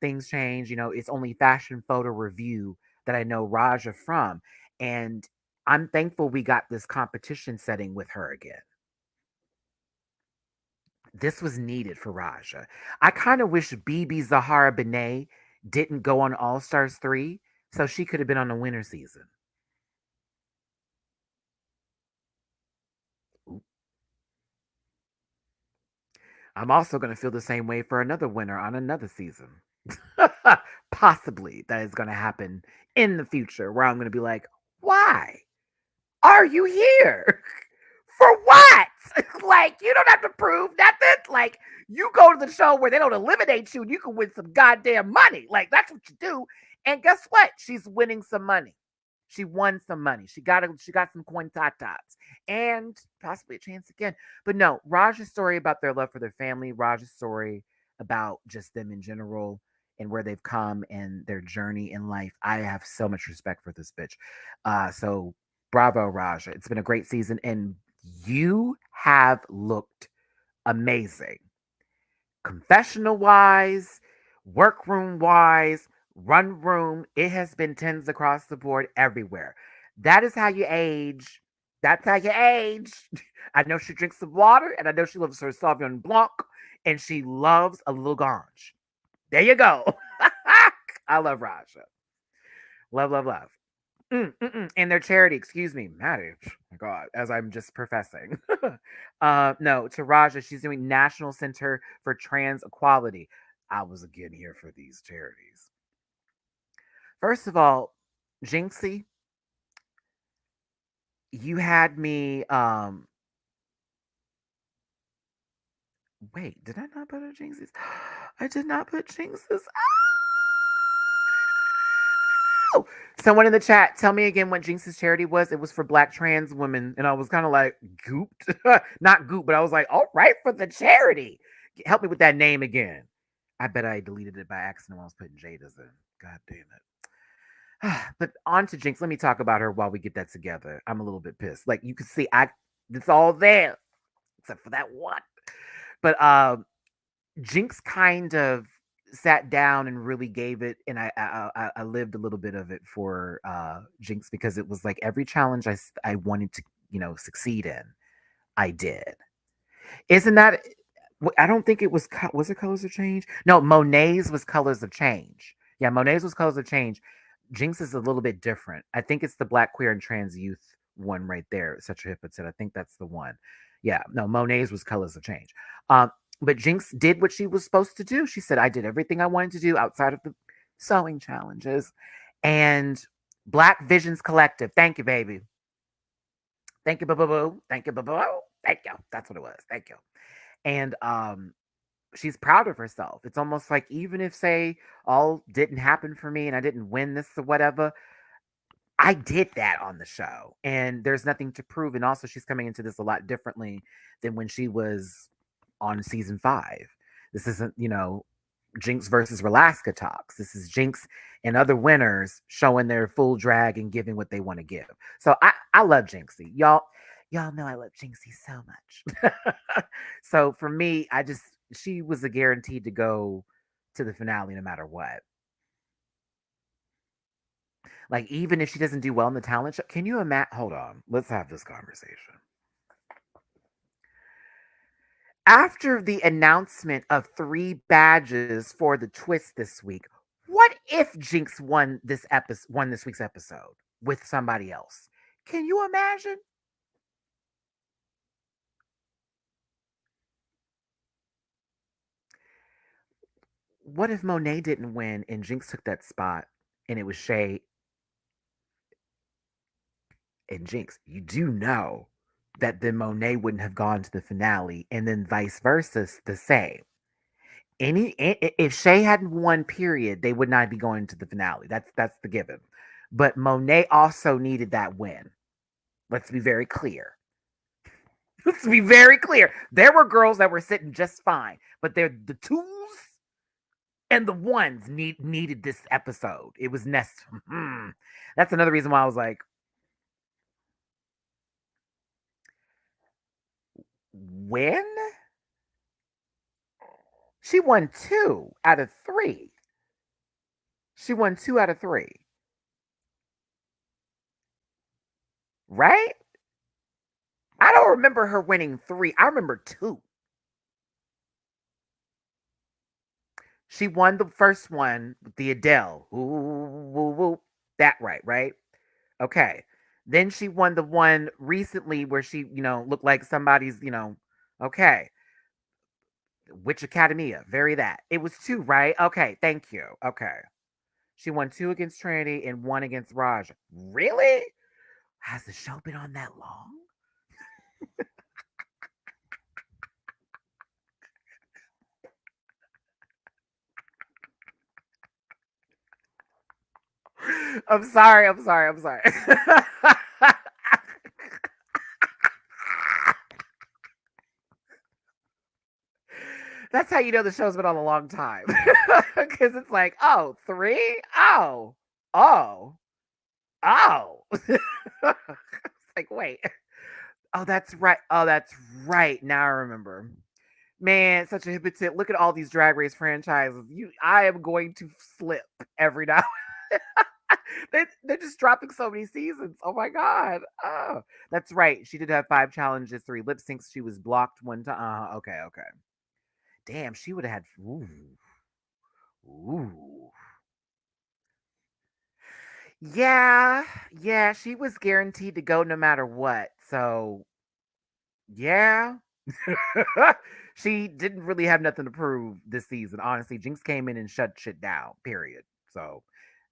things change. It's only Fashion Photo Review that I know Raja from. And I'm thankful we got this competition setting with her again. This was needed for Raja. I kind of wish BB Zahara Benet didn't go on All Stars 3 so she could have been on the winter season. Ooh. I'm also going to feel the same way for another winner on another season. Possibly that is going to happen in the future where I'm going to be like, why are you here? For what? Like, you don't have to prove nothing. Like, you go to the show where they don't eliminate you and you can win some goddamn money. Like, that's what you do. And guess what? She's winning some money. She won some money. She got some coin tots and possibly a chance again. But no, Raj's story about their love for their family, Raj's story about just them in general and where they've come and their journey in life. I have so much respect for this bitch. So bravo, Raja. It's been a great season, and you have looked amazing. Confessional wise, workroom wise, run room, it has been tens across the board everywhere. That is how you age. That's how you age. I know she drinks some water, and I know she loves her Sauvignon Blanc, and she loves a little ganj. There you go. I love Raja. Love, love, love. And their charity, excuse me, Maddie. My God, as I'm just professing. No, to Raja, she's doing National Center for Trans Equality. I was again here for these charities. First of all, Jinxie, you had me wait, did I not put a Jinxie's? I did not put Jinx's. Oh! Someone in the chat, tell me again what Jinx's charity was. It was for Black trans women. And I was kind of like, gooped. Not gooped, but I was like, all right, for the charity. Help me with that name again. I bet I deleted it by accident while I was putting Jada's in. God damn it. But on to Jinx. Let me talk about her while we get that together. I'm a little bit pissed. Like you can see, it's all there. Except for that one. But Jinx kind of sat down and really gave it, and I lived a little bit of it for Jinx because it was like every challenge I wanted to succeed in, I did. Isn't that? I don't think it was. Was it Colors of Change? No, Monet's was Colors of Change. Yeah, Monet's was Colors of Change. Jinx is a little bit different. I think it's the Black queer and trans youth one right there. Such a hypocrite. I think that's the one. Yeah, no, Monet's was Colors of Change. But Jinx did what she was supposed to do. She said, I did everything I wanted to do outside of the sewing challenges. And Black Visions Collective. Thank you, baby. Thank you, boo boo boo. Thank you, boo boo. Thank you. That's what it was. Thank you. And she's proud of herself. It's almost like even if, say, all didn't happen for me and I didn't win this or whatever, I did that on the show. And there's nothing to prove. And also, she's coming into this a lot differently than when she was on season 5. This isn't, Jinx versus Relaska talks. This is Jinx and other winners showing their full drag and giving what they want to give. So I love Jinxie. Y'all know I love Jinxie so much. So for me, she was a guaranteed to go to the finale no matter what. Like, even if she doesn't do well in the talent show, can you imagine? Hold on. Let's have this conversation. After the announcement of 3 badges for the twist this week, what if Jinx won this week's episode with somebody else? Can you imagine? What if Monet didn't win and Jinx took that spot and it was Shay and Jinx? You do know that then Monet wouldn't have gone to the finale, and then vice versa, the same. If Shay hadn't won, period, they would not be going to the finale. That's the given. But Monet also needed that win. Let's be very clear. Let's be very clear. There were girls that were sitting just fine, but they're the 2s and the 1s needed this episode. It was necessary. That's another reason why I was like, when? She won 2 out of 3. She won 2 out of 3. Right? I don't remember her winning 3. I remember 2. She won the first one, the Adele. Ooh, woo, woo. That right? Okay. Then she won the one recently where she, looked like somebody's, okay. Witch Academia, very that. It was 2, right? Okay, thank you. Okay. She won 2 against Trinity and 1 against Raj. Really? Has the show been on that long? I'm sorry. That's how you know the show's been on a long time. Because it's like, oh, 3? Oh. It's like, wait. Oh, that's right. Now I remember. Man, such a hypocrite. Look at all these Drag Race franchises. I am going to slip every now. They're just dropping so many seasons. Oh my god. Oh, that's right. She did have 5 challenges, 3 lip syncs. She was blocked 1 time. Okay. Damn, she would have had. Ooh. Ooh. Yeah, yeah, she was guaranteed to go no matter what. So, yeah. She didn't really have nothing to prove this season. Honestly, Jinx came in and shut shit down, period. So,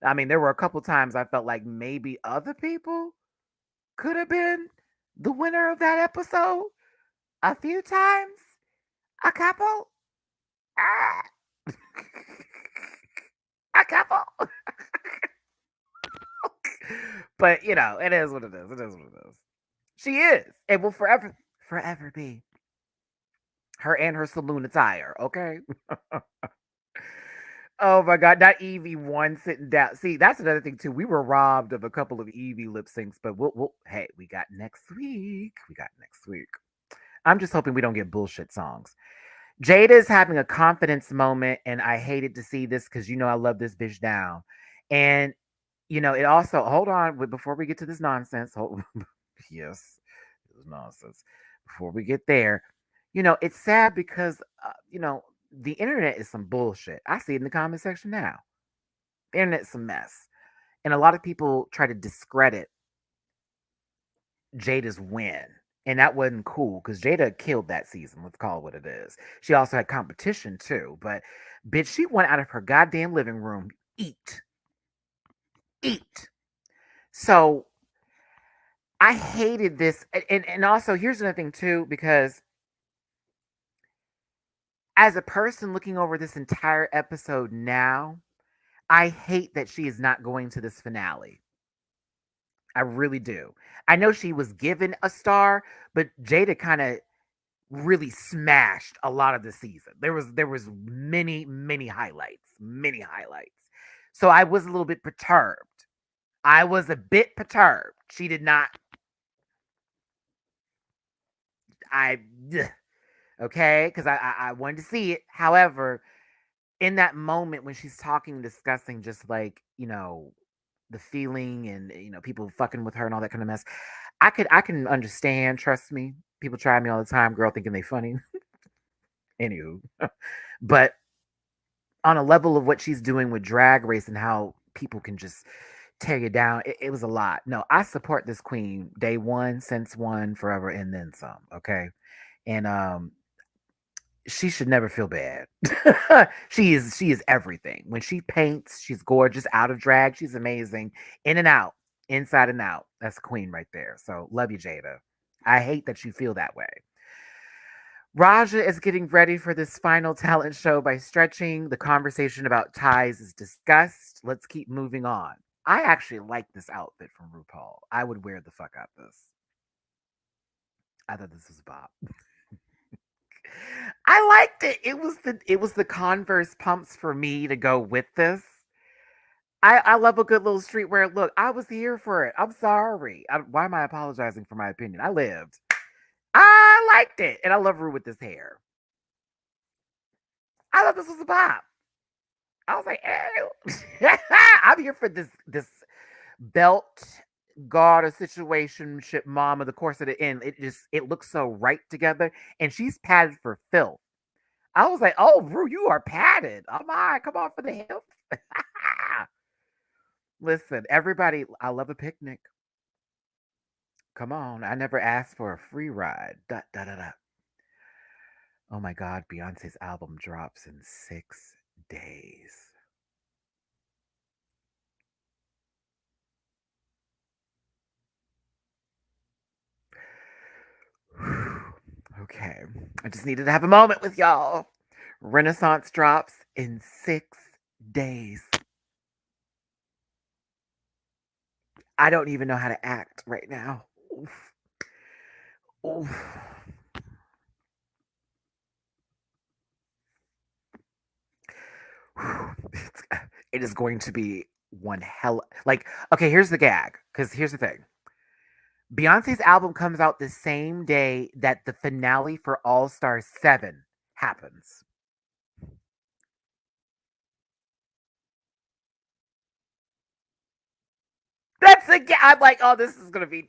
I mean, there were a couple times I felt like maybe other people could have been the winner of that episode. A few times. A couple. Ah. A couple. But, it is what it is. It is what it is. She is. It will forever be her and her saloon attire, okay? Oh my God, not Evie one sitting down. See, that's another thing too. We were robbed of a couple of Evie lip syncs, but hey, we got next week. We got next week. I'm just hoping we don't get bullshit songs. Jada is having a confidence moment, and I hated to see this because I love this bitch down. And it also hold on before we get to this nonsense. Yes, this is nonsense. Before we get there, it's sad because the internet is some bullshit. I see it in the comment section now. The internet's a mess, and a lot of people try to discredit Jada's win. And that wasn't cool because Jada killed that season. Let's call it what it is. She also had competition too, but bitch, she went out of her goddamn living room. Eat. So I hated this. And also, here's another thing too, because as a person looking over this entire episode now, I hate that she is not going to this finale. I really do. I know she was given a star, but Jada kind of really smashed a lot of the season. There was many highlights, many highlights. So I was a little bit perturbed. I was a bit perturbed. She did not. I okay, because I wanted to see it. However, in that moment when she's talking, discussing just like the feeling and people fucking with her and all that kind of mess, I can understand. Trust me, people try me all the time, girl, thinking they funny. Anywho, but on a level of what she's doing with Drag Race and how people can just tear you down, it was a lot. No, I support this queen day one, since one, forever, and then some. Okay, and she should never feel bad. She is everything. When she paints, she's gorgeous. Out of drag, she's amazing. In and out, inside and out. That's a queen right there. So love you, Jada. I hate that you feel that way. Raja is getting ready for this final talent show by stretching. The conversation about ties is discussed. Let's keep moving on. I actually like this outfit from RuPaul. I would wear the fuck out this. I thought this was a bop. I liked it. It was the Converse pumps for me to go with this. I love a good little streetwear look. I was here for it. I'm sorry. Why am I apologizing for my opinion? I lived. I liked it, and I love Rue with this hair. I thought this was a bop. I was like, ew. I'm here for this belt garter situation ship mom of the course of the end. It looks so right together, and she's padded for filth. I was like, oh, Rue, you are padded. Oh my, come on for the hip. Listen, everybody, I love a picnic. Come on, I never asked for a free ride. Da, da, da, da. Oh my God, Beyonce's album drops in 6 days. Okay, I just needed to have a moment with y'all. Renaissance drops in 6 days. I don't even know how to act right now. Oof. Oof. It's, it is going to be one hell. Like, okay, here's the gag. Because here's the thing. Beyonce's album comes out the same day that the finale for All Star 7 happens. That's a I'm like, oh, this is gonna be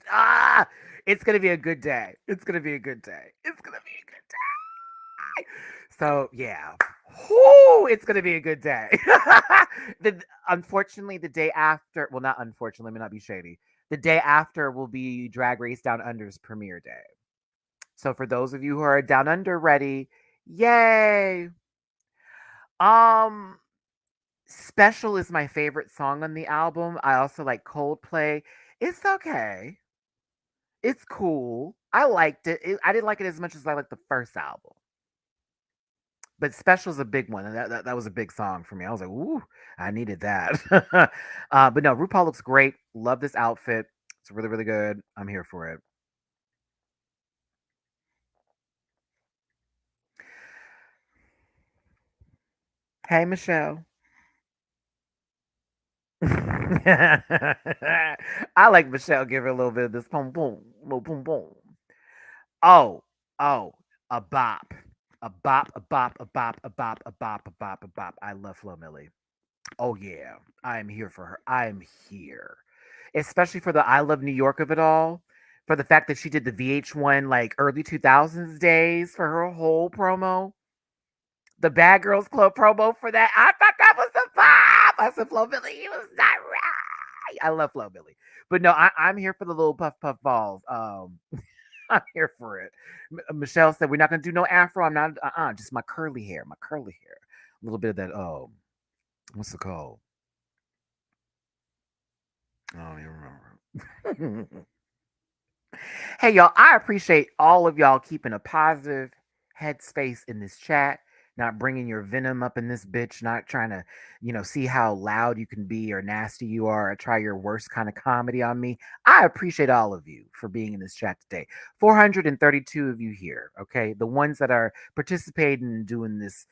it's gonna be a good day. It's gonna be a good day. It's gonna be a good day. So yeah. Whoo, it's gonna be a good day. Unfortunately, the day after, well, not unfortunately, let me not be shady. The day after will be Drag Race Down Under's premiere day. So for those of you who are Down Under ready, yay! Um, Special is my favorite song on the album. I also like Coldplay. It's okay. It's cool. I liked it. I didn't like it as much as I liked the first album. But Special's a big one. And that was a big song for me. I was like, ooh, I needed that. But no, RuPaul looks great. Love this outfit. It's really, really good. I'm here for it. Hey, Michelle. I like Michelle. Give her a little bit of this boom boom, little boom boom. Oh, oh, a bop, a bop, a bop, a bop, a bop, a bop, a bop, a bop. I love Flo Millie. Oh yeah, I am here for her. I am here, especially for the "I Love New York" of it all. For the fact that she did the VH1 like early 2000s days for her whole promo, the Bad Girls Club promo for that. I thought that was the pop. I said Flo Millie, you was not right. I love Flo Millie, but no, I'm here for the little puff puff balls. I'm here for it. Michelle said we're not gonna do no afro. I'm not. Just my curly hair. My curly hair. A little bit of that. Oh, what's it called? I don't even remember. Hey, y'all, I appreciate all of y'all keeping a positive headspace in this chat, not bringing your venom up in this bitch, not trying to, see how loud you can be or nasty you are or try your worst kind of comedy on me. I appreciate all of you for being in this chat today. 432 of you here, okay? The ones that are participating and doing this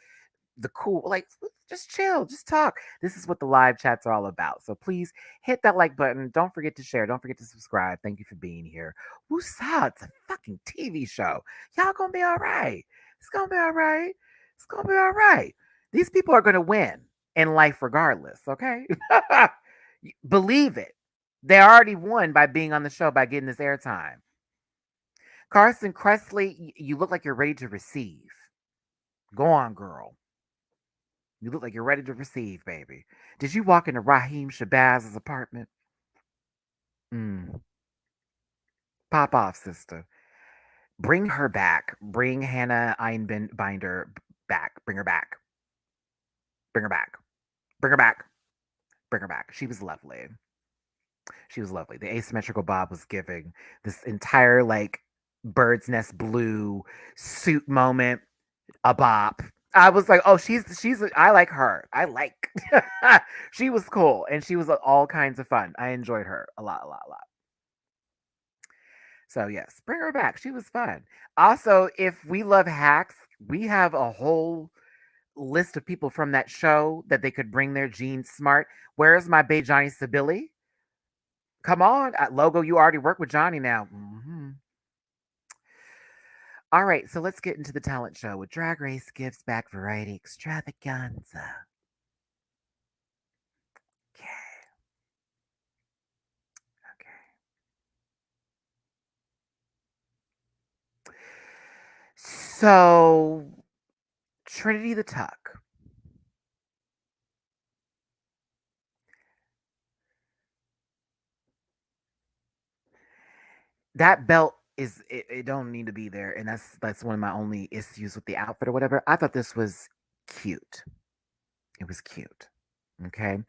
the cool, like, just chill, just talk. This is what the live chats are all about. So please hit that like button. Don't forget to share. Don't forget to subscribe. Thank you for being here. Woosah, it's a fucking TV show. Y'all gonna be all right. It's gonna be all right. It's gonna be all right. These people are gonna win in life regardless, okay? Believe it. They already won by being on the show, by getting this airtime. Carson Kressley, you look like you're ready to receive. Go on, girl. You look like you're ready to receive, baby. Did you walk into Raheem Shabazz's apartment? Mm. Pop off, sister. Bring her back. Bring Hannah Einbinder back. Bring her back. Bring her back. Bring her back. Bring her back. She was lovely. She was lovely. The asymmetrical bob was giving this entire like bird's nest blue suit moment a bop. I was like, oh, she's I like her. I like she was cool and she was all kinds of fun. I enjoyed her a lot, a lot, a lot. So yes, bring her back. She was fun. Also, if we love hacks, we have a whole list of people from that show that they could bring their Gene Smart. Where's my babe Johnny Sibilly? Come on, Logo. You already work with Johnny now. All right, so let's get into the talent show with Drag Race Gives Back Variety Extravaganza. Okay, okay. So, Trinity the Tuck. That belt it don't need to be there, and that's one of my only issues with the outfit or whatever. I thought this was cute. It was cute. Okay.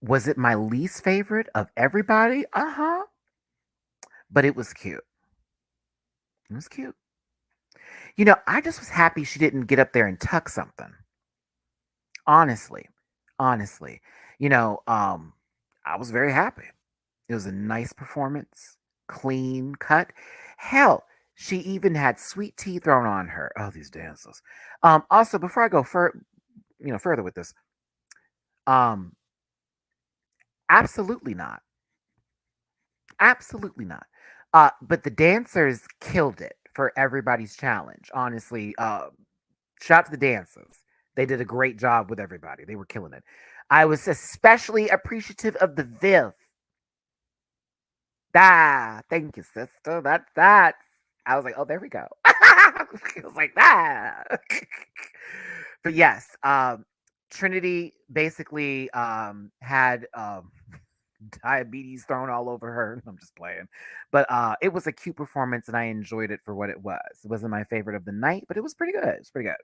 Was it my least favorite of everybody? Uh-huh. But it was cute. It was cute. I just was happy she didn't get up there and tuck something. Honestly. Honestly. I was very happy. It was a nice performance, clean cut. Hell, she even had sweet tea thrown on her. Oh, these dancers. Also, before I go further with this, um, absolutely not, absolutely not. But the dancers killed it for everybody's challenge. Honestly, shout out to the dancers. They did a great job with everybody. They were killing it. I was especially appreciative of the Viv. Ah, thank you, sister. That. I was like, oh, there we go. It was like that. But yes, Trinity basically had diabetes thrown all over her. I'm just playing. But it was a cute performance and I enjoyed it for what it was. It wasn't my favorite of the night, but it was pretty good. It's pretty good.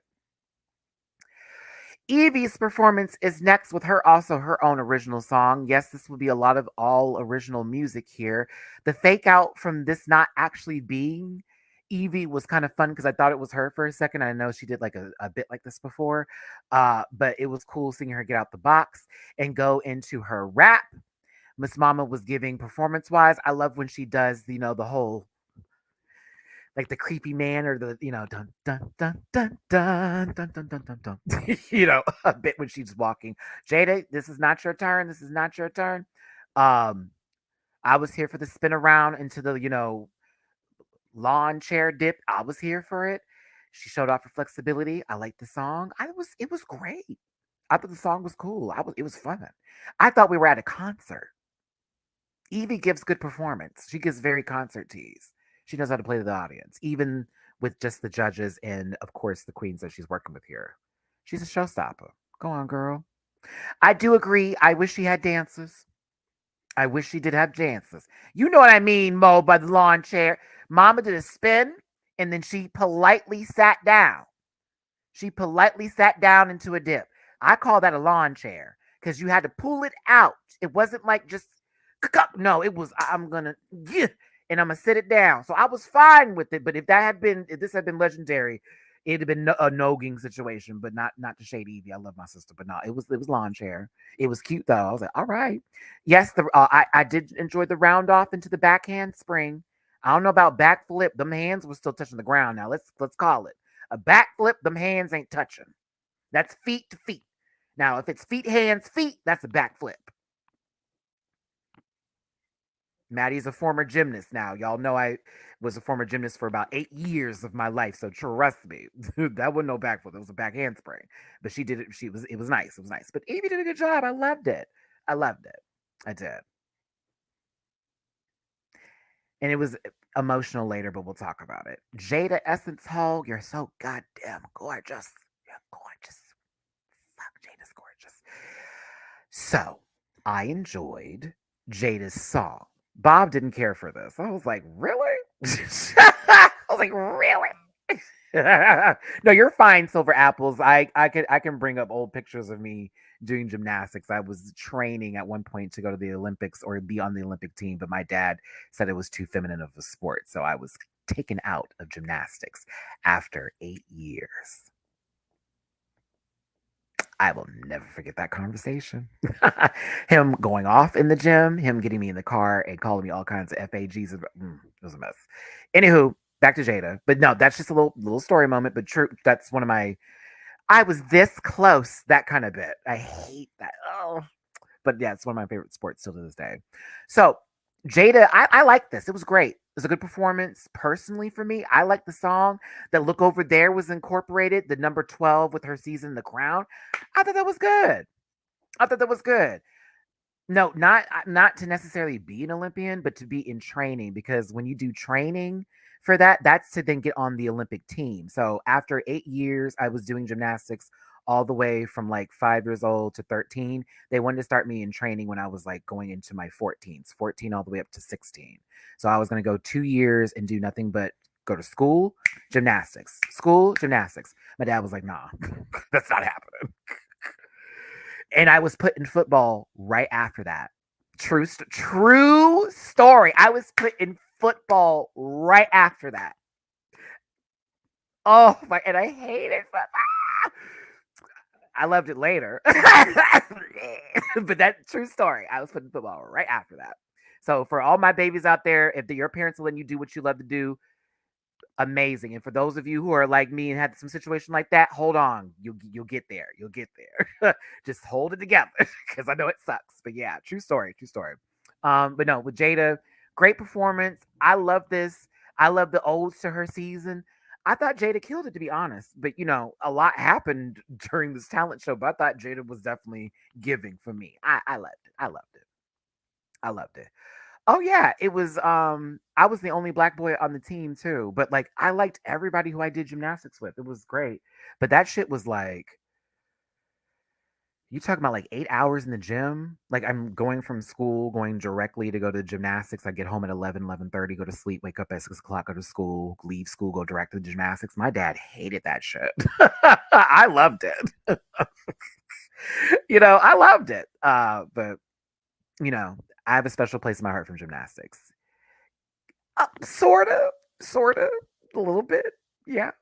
Evie's performance is next with her also her own original song. Yes, this will be a lot of all original music here. The fake out from this not actually being Evie was kind of fun because I thought it was her for a second. I know she did like a bit like this before, but it was cool seeing her get out the box and go into her rap. Miss Mama was giving performance wise. I love when she does, the whole like the creepy man or the dun dun dun dun dun dun dun dun dun dun a bit when she's walking. Jada, this is not your turn. This is not your turn. Um, I was here for the spin around into the lawn chair dip. I was here for it. She showed off her flexibility. I liked the song. It was great. I thought the song was cool. It was fun. I thought we were at a concert. Evie gives good performance. She gives very concert tease. She knows how to play to the audience, even with just the judges and, of course, the queens that she's working with here. She's a showstopper. Go on, girl. I do agree. I wish she had dancers. I wish she did have dances. You know what I mean, Mo, by the lawn chair. Mama did a spin, and then she politely sat down. She politely sat down into a dip. I call that a lawn chair because you had to pull it out. It wasn't like just no. It was I'm gonna and I'm gonna sit it down. So I was fine with it. But if this had been legendary, it'd have been a nogging situation. But not to shade Evie. I love my sister, but no, it was lawn chair. It was cute though. I was like, all right, yes. I did enjoy the round off into the backhand spring. I don't know about backflip. Them hands were still touching the ground. Now let's call it a backflip. Them hands ain't touching. That's feet to feet. Now if it's feet, hands, feet, that's a backflip. Maddie's a former gymnast now. Y'all know I was a former gymnast for about 8 years of my life. So trust me, that wasn't no backflip. It was a back handspring. But she did it. It was nice. It was nice. But Evie did a good job. I loved it. I loved it. I did. And it was emotional later, but we'll talk about it. Jada Essence Hall, you're so goddamn gorgeous. You're gorgeous. Fuck, Jada's gorgeous. So I enjoyed Jada's song. Bob didn't care for this. I was like, really? I was like, really? No, you're fine, Silver Apples. I can bring up old pictures of me doing gymnastics. I was training at one point to go to the Olympics or be on the Olympic team, but my dad said it was too feminine of a sport, so I was taken out of gymnastics after 8 years. I will never forget that conversation. Him going off in the gym, him getting me in the car and calling me all kinds of FAGs. It was a mess. Anywho, back to Jada. But no, that's just a little story moment. But true, that's one of my. I was this close. That kind of bit. I hate that. Oh, but yeah, it's one of my favorite sports still to this day. So Jada, I like this. It was great. It was a good performance personally for me. I like the song. That Look Over There was incorporated. The number 12 with her season The Crown. I thought that was good. I thought that was good. No, not to necessarily be an Olympian, but to be in training because when you do training for that, that's to then get on the Olympic team. So after 8 years, I was doing gymnastics all the way from like 5 years old to 13. They wanted to start me in training when I was like going into my 14s, 14 all the way up to 16. So I was going to go 2 years and do nothing but go to school, gymnastics. My dad was like, nah, that's not happening. And I was put in football right after that. True story. I was put in football right after that. Oh my! And I hated football. I loved it later, but that true story. I was put in football right after that. So for all my babies out there, if your parents will let you do what you love to do, amazing. And for those of you who are like me and had some situation like that, hold on. You'll get there. You'll get there. Just hold it together because I know it sucks. But yeah, true story. True story. But no, with Jada, great performance. I love this. I love the odes to her season. I thought Jada killed it, to be honest. But a lot happened during this talent show. But I thought Jada was definitely giving for me. I loved it. I loved it. I loved it. Oh yeah, it was I was the only black boy on the team too, but like I liked everybody who I did gymnastics with. It was great. But that shit was like You talking about like 8 hours in the gym? Like I'm going from school, going directly to go to gymnastics. I get home at 11:30, go to sleep, wake up at 6 o'clock, go to school, leave school, go direct to gymnastics. My dad hated that shit. I loved it. I loved it. But you know, I have a special place in my heart from gymnastics. Sort of, sort of, a little bit. Yeah,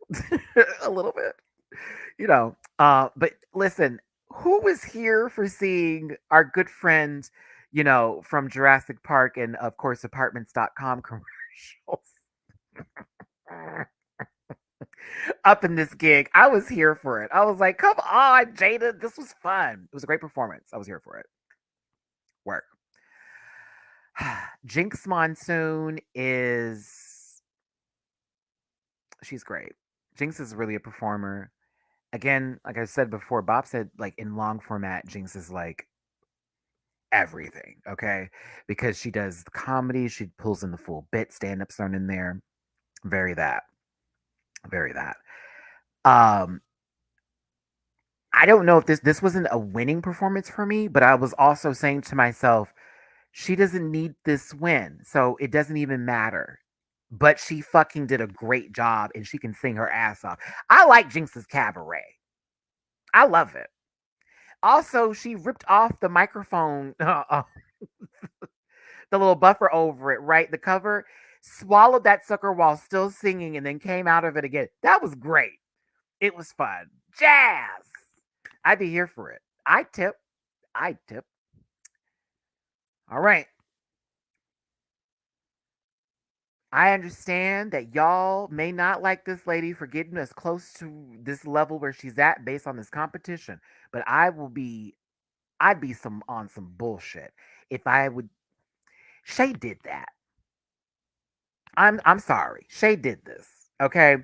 a little bit. But listen, who was here for seeing our good friend, from Jurassic Park and of course apartments.com commercials up in this gig? I was here for it. I was like, come on, Jada, this was fun. It was a great performance. I was here for it. Work. Jinx Monsoon she's great. Jinx is really a performer. Again, like I said before, Bob said, like in long format, Jinx is like everything, okay? Because she does the comedy, she pulls in the full bit, stand-ups thrown in there. Very that. Very that. Um, I don't know if this wasn't a winning performance for me, but I was also saying to myself, she doesn't need this win, so it doesn't even matter. But she fucking did a great job and she can sing her ass off. I like Jinx's cabaret. I love it. Also, she ripped off the microphone, the little buffer over it, right? The cover, swallowed that sucker while still singing and then came out of it again. That was great. It was fun. Jazz. I'd be here for it. I tip. I tip. All right. I understand that y'all may not like this lady for getting as close to this level where she's at based on this competition, but I'd be some on some bullshit if I would. Shay did that. I'm sorry. Shay did this. Okay.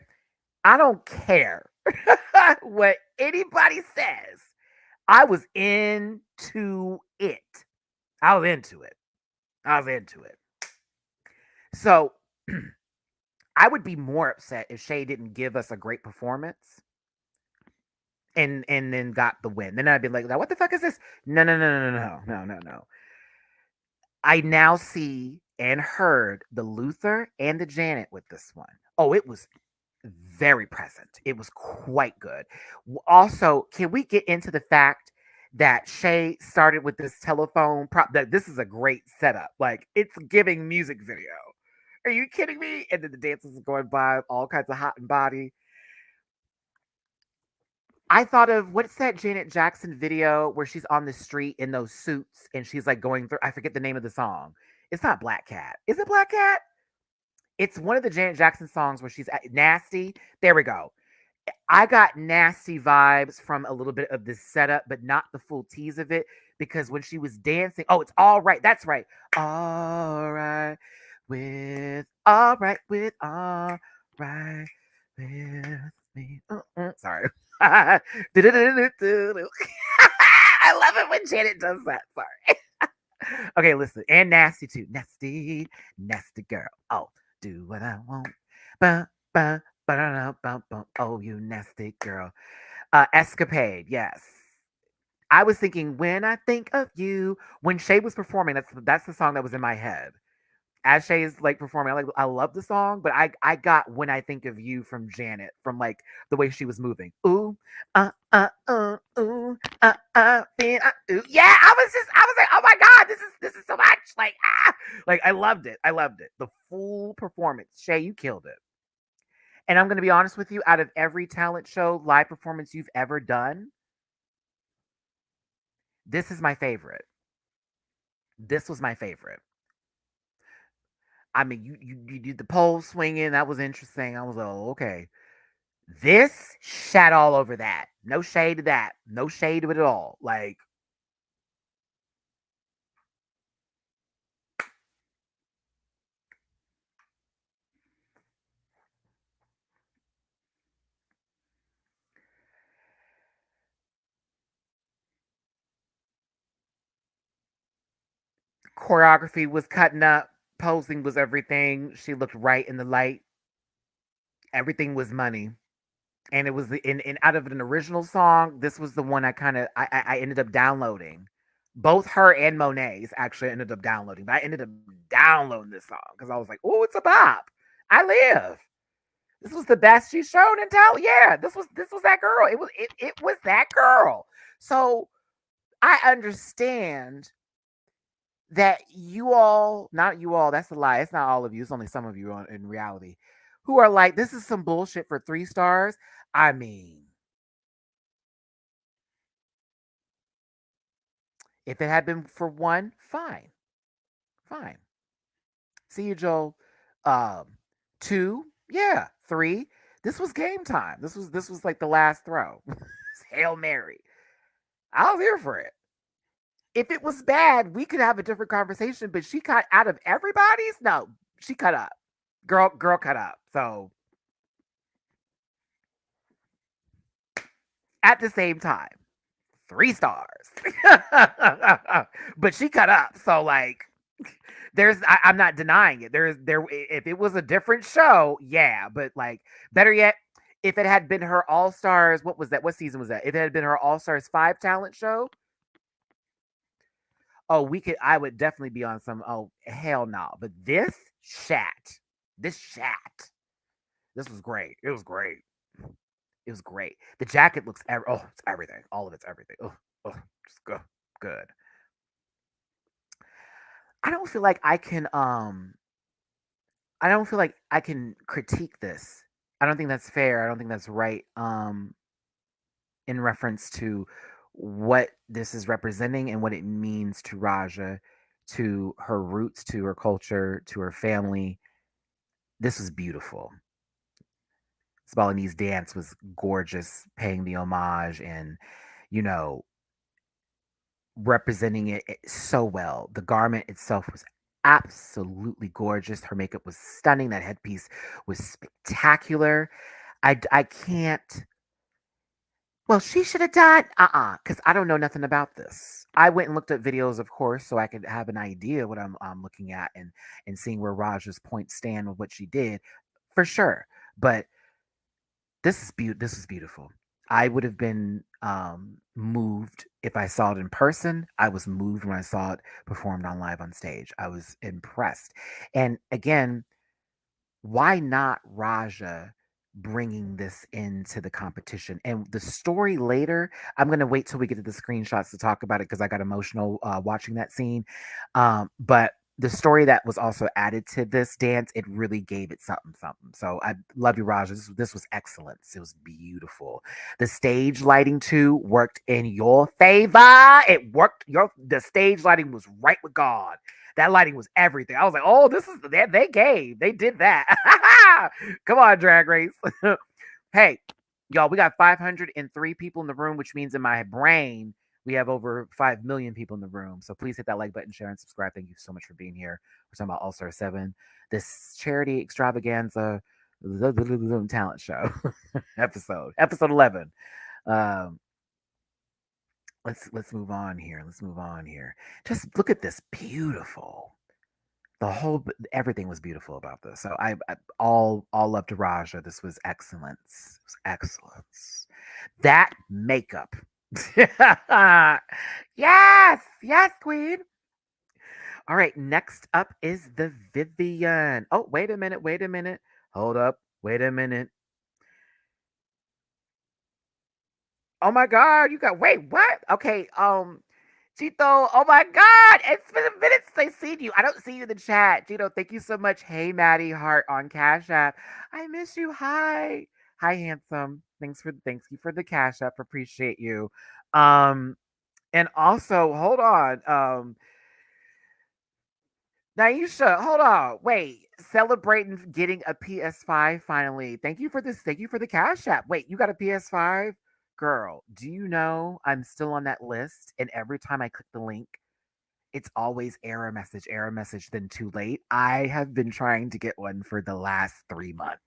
I don't care what anybody says. I was into it. I was into it. I was into it. So I would be more upset if Shay didn't give us a great performance and then got the win. Then I'd be like, what the fuck is this? No, no, no, no, no, no, no, no. I now see and heard the Luther and the Janet with this one. Oh, it was very present. It was quite good. Also, can we get into the fact that Shay started with this telephone prop? That this is a great setup. Like it's giving music video. Are you kidding me? And then the dancers are going by, all kinds of hot and body. I thought of what's that Janet Jackson video where she's on the street in those suits and she's like going through. I forget the name of the song. It's not Black Cat. Is it Black Cat? It's one of the Janet Jackson songs where she's nasty. There we go. I got nasty vibes from a little bit of this setup, but not the full tease of it. Because when she was dancing, oh, it's all right. That's right. All right all right with me. Sorry. I love it when Janet does that. Sorry. Okay, listen. And nasty too. Nasty, nasty girl. Oh, do what I want. Ba, ba, ba-da-da-bum-bum. Oh, you nasty girl. Escapade, yes. I was thinking when I think of you, when Shay was performing, that's the song that was in my head. As Shay is like performing, I love the song, but I got when I think of you from Janet, from like the way she was moving. Ooh, ooh, ooh. Yeah, I was like, oh my god, this is so much. Like I loved it. I loved it. The full performance. Shay, you killed it. And I'm gonna be honest with you, out of every talent show live performance you've ever done, this is my favorite. This was my favorite. I mean, you did the pole swinging. That was interesting. I was like, oh, okay. This shat all over that. No shade to that. No shade to it at all. Like, choreography was cutting up. Posing was everything. She looked right in the light. Everything was money. And it was in out of an original song, this was the one I ended up downloading. Both her and Monet's actually ended up downloading, but I ended up downloading this song because I was like, "Oh, it's a bop. I live. This was the best she's shown in town. Yeah, this was that girl. It was that girl." So I understand that you all, not you all, that's a lie. It's not all of you. It's only some of you in reality who are like, "This is some bullshit for 3 stars." I mean, if it had been for one, fine, fine. See you, Joel. Two, yeah. Three, this was game time. This was like the last throw. Hail Mary. I was here for it. If it was bad, we could have a different conversation. But she cut out of everybody's. No, she cut up. Girl cut up. So at the same time, 3 stars. But she cut up. So like, I'm not denying it. There if it was a different show, yeah, but like better yet, if it had been her All Stars, what was that? What season was that? If it had been her All Stars 5 talent show, oh, I would definitely be on some, oh hell no. But shat. This shat. This was great. It was great. It was great. The jacket looks it's everything. All of it's everything. Just good. I don't feel like I don't feel like I can critique this. I don't think that's fair. I don't think that's right. In reference to what this is representing and what it means to Raja, to her roots, to her culture, to her family. This was beautiful. Balinese dance was gorgeous, paying the homage and, you know, representing it so well. The garment itself was absolutely gorgeous. Her makeup was stunning. That headpiece was spectacular. I can't. Well, she should have done because I don't know nothing about this. I went and looked at videos, of course, so I could have an idea what I'm looking at and seeing where Raja's points stand with what she did, for sure. But this is beautiful. I would have been moved if I saw it in person. I was moved when I saw it performed on live on stage. I was impressed. And again, why not Raja bringing this into the competition? And the story later, I'm going to wait till we get to the screenshots to talk about it because I got emotional watching that scene. But the story that was also added to this dance, it really gave it something, something. So I love you, Raja. This was excellence. It was beautiful. The stage lighting too worked in your favor. It worked. The stage lighting was right with God. That lighting was everything. I was like, oh, this is they did that. Come on, Drag Race. Hey, y'all, we got 503 people in the room, which means in my brain we have over 5 million people in the room. So please hit that like button, share, and subscribe. Thank you so much for being here. We're talking about All Star 7, this charity extravaganza talent show episode 11. Um, let's move on here. Let's move on here. Just look at this beautiful. The whole everything was beautiful about this. So I all love to Raja. This was excellence. It was excellence. That makeup. Yes, queen. All right, next up is the Vivian. Oh, wait a minute, wait a minute. Hold up, wait a minute. Oh my God, you got wait, what? Okay, Chito, oh my God, it's been a minute since I seen you. I don't see you in the chat. Chito, thank you so much. Hey, Maddie Heart on Cash App. I miss you. Hi. Hi, handsome. Thanks you for the Cash App. Appreciate you. Um, and also, hold on. Naisha, hold on. Wait. Celebrating getting a PS5 finally. Thank you for this. Thank you for the Cash App. Wait, you got a PS5? Girl, do you know I'm still on that list? And every time I click the link, it's always error message, then too late. I have been trying to get one for the last 3 months.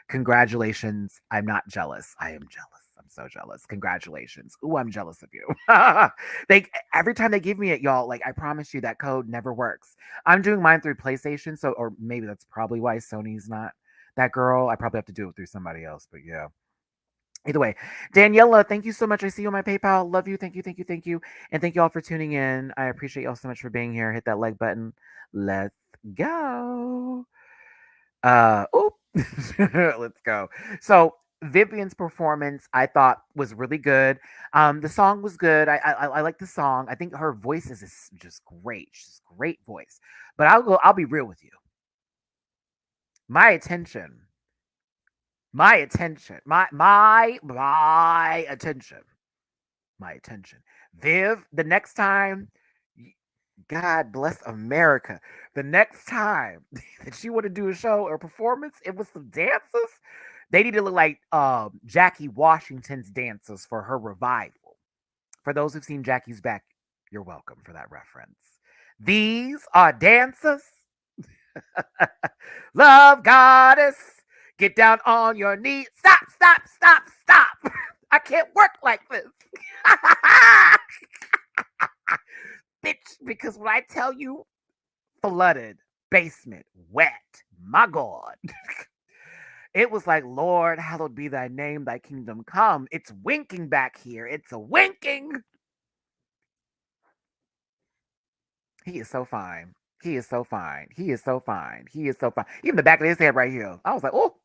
Congratulations. I'm not jealous. I am jealous. I'm so jealous. Congratulations. Ooh, I'm jealous of you. They every time they give me it, y'all, like I promise you that code never works. I'm doing mine through PlayStation, so or maybe that's probably why Sony's not that girl. I probably have to do it through somebody else, but yeah. Either way, Daniela, thank you so much. I see you on my PayPal. Love you. Thank you. Thank you. Thank you. And thank you all for tuning in. I appreciate y'all so much for being here. Hit that like button. Let's go. Oh, let's go. So Vivian's performance, I thought was really good. The song was good. I like the song. I think her voice is just great. She's a great voice. But I'll be real with you. My attention, my attention, my attention, my attention. Viv, the next time, God bless America. The next time that you want to do a show or performance, it was some dancers. They need to look like Jackie Washington's dancers for her revival. For those who've seen Jackie's Back, you're welcome for that reference. These are dancers. Love goddess. Get down on your knees. Stop, stop, stop, stop. I can't work like this. Bitch, because when I tell you flooded, basement, wet, my God. It was like, Lord, hallowed be thy name, thy kingdom come. It's winking back here. It's a winking. He is so fine. He is so fine. He is so fine. He is so fine. Even the back of his head right here. I was like, oh.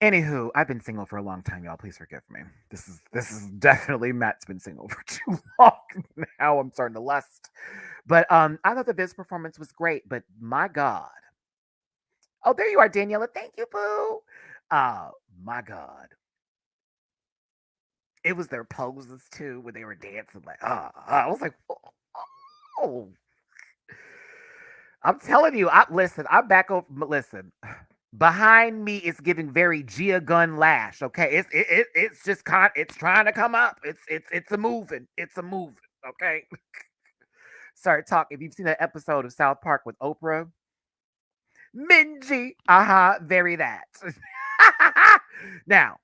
Anywho, I've been single for a long time, y'all. Please forgive me. This is definitely Matt's been single for too long. Now I'm starting to lust. But I thought that this performance was great, but my God. Oh, there you are, Daniela. Thank you, boo. My God. It was their poses too, where they were dancing like, I was like, oh. I'm telling you, listen, I'm back over. Listen, behind me is giving very Gia Gun Lash. Okay, it's just it's trying to come up. It's a moving. It's a moving. Okay. Sorry, talk. If you've seen that episode of South Park with Oprah, Minji, very that. Now,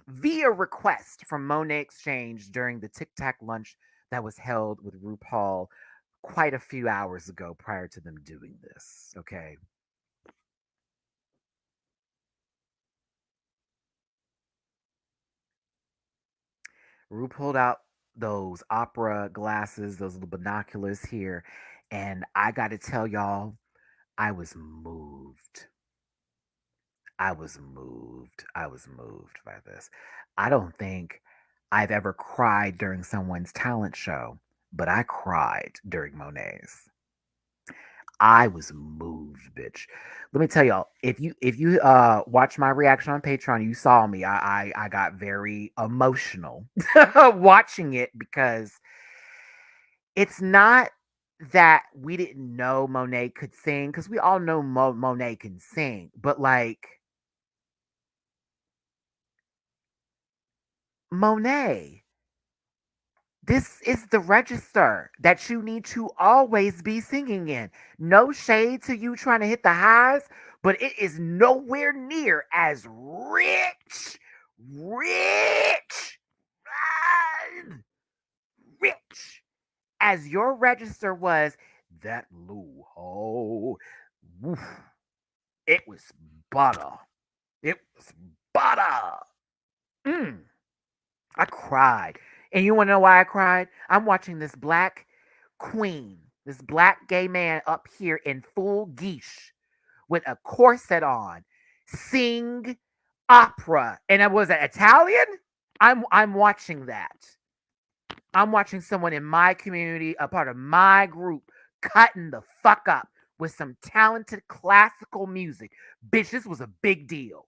via request from Monet Exchange during the Tic Tac lunch that was held with RuPaul quite a few hours ago prior to them doing this. Okay. Ru pulled out those opera glasses, those little binoculars here, and I got to tell y'all, I was moved. I was moved. I was moved by this. I don't think I've ever cried during someone's talent show, but I cried during Monet's. I was moved, bitch. Let me tell y'all, if you watch my reaction on Patreon, you saw me. I got very emotional watching it because it's not that we didn't know Monet could sing, because we all know Monet can sing, but like Monet, this is the register that you need to always be singing in. No shade to you trying to hit the highs, but it is nowhere near as rich, ah, rich as your register was. That Lou Ho, woof, it was butter. It was butter. Mm. I cried. And you want to know why I cried? I'm watching this black queen, this black gay man up here in full geesh with a corset on, sing opera. And I was it Italian? I'm watching that. I'm watching someone in my community, a part of my group, cutting the fuck up with some talented classical music. Bitch, this was a big deal.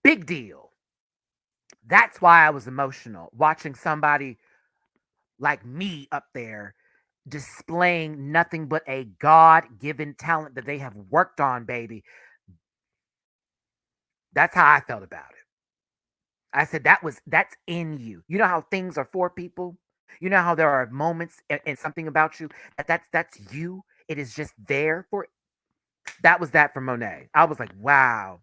Big deal. That's why I was emotional watching somebody like me up there displaying nothing but a God-given talent that they have worked on, baby. That's how I felt about it. I said that's in you. You know how things are for people? You know how there are moments and something about you that's you. It is just there for that was that for Monet. I was like, wow.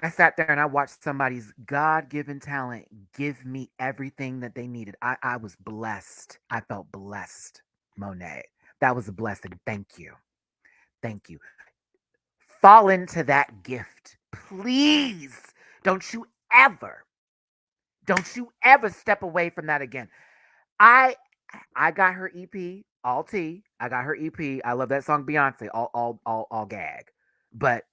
I sat there and I watched somebody's God given talent give me everything that they needed. I was blessed. I felt blessed, Monet. That was a blessing. Thank you. Thank you. fall into that gift. Please. Don't you ever, don't you ever step away from that again. I I got her EP, all T. I got her EP. I love that song Beyonce, all gag. But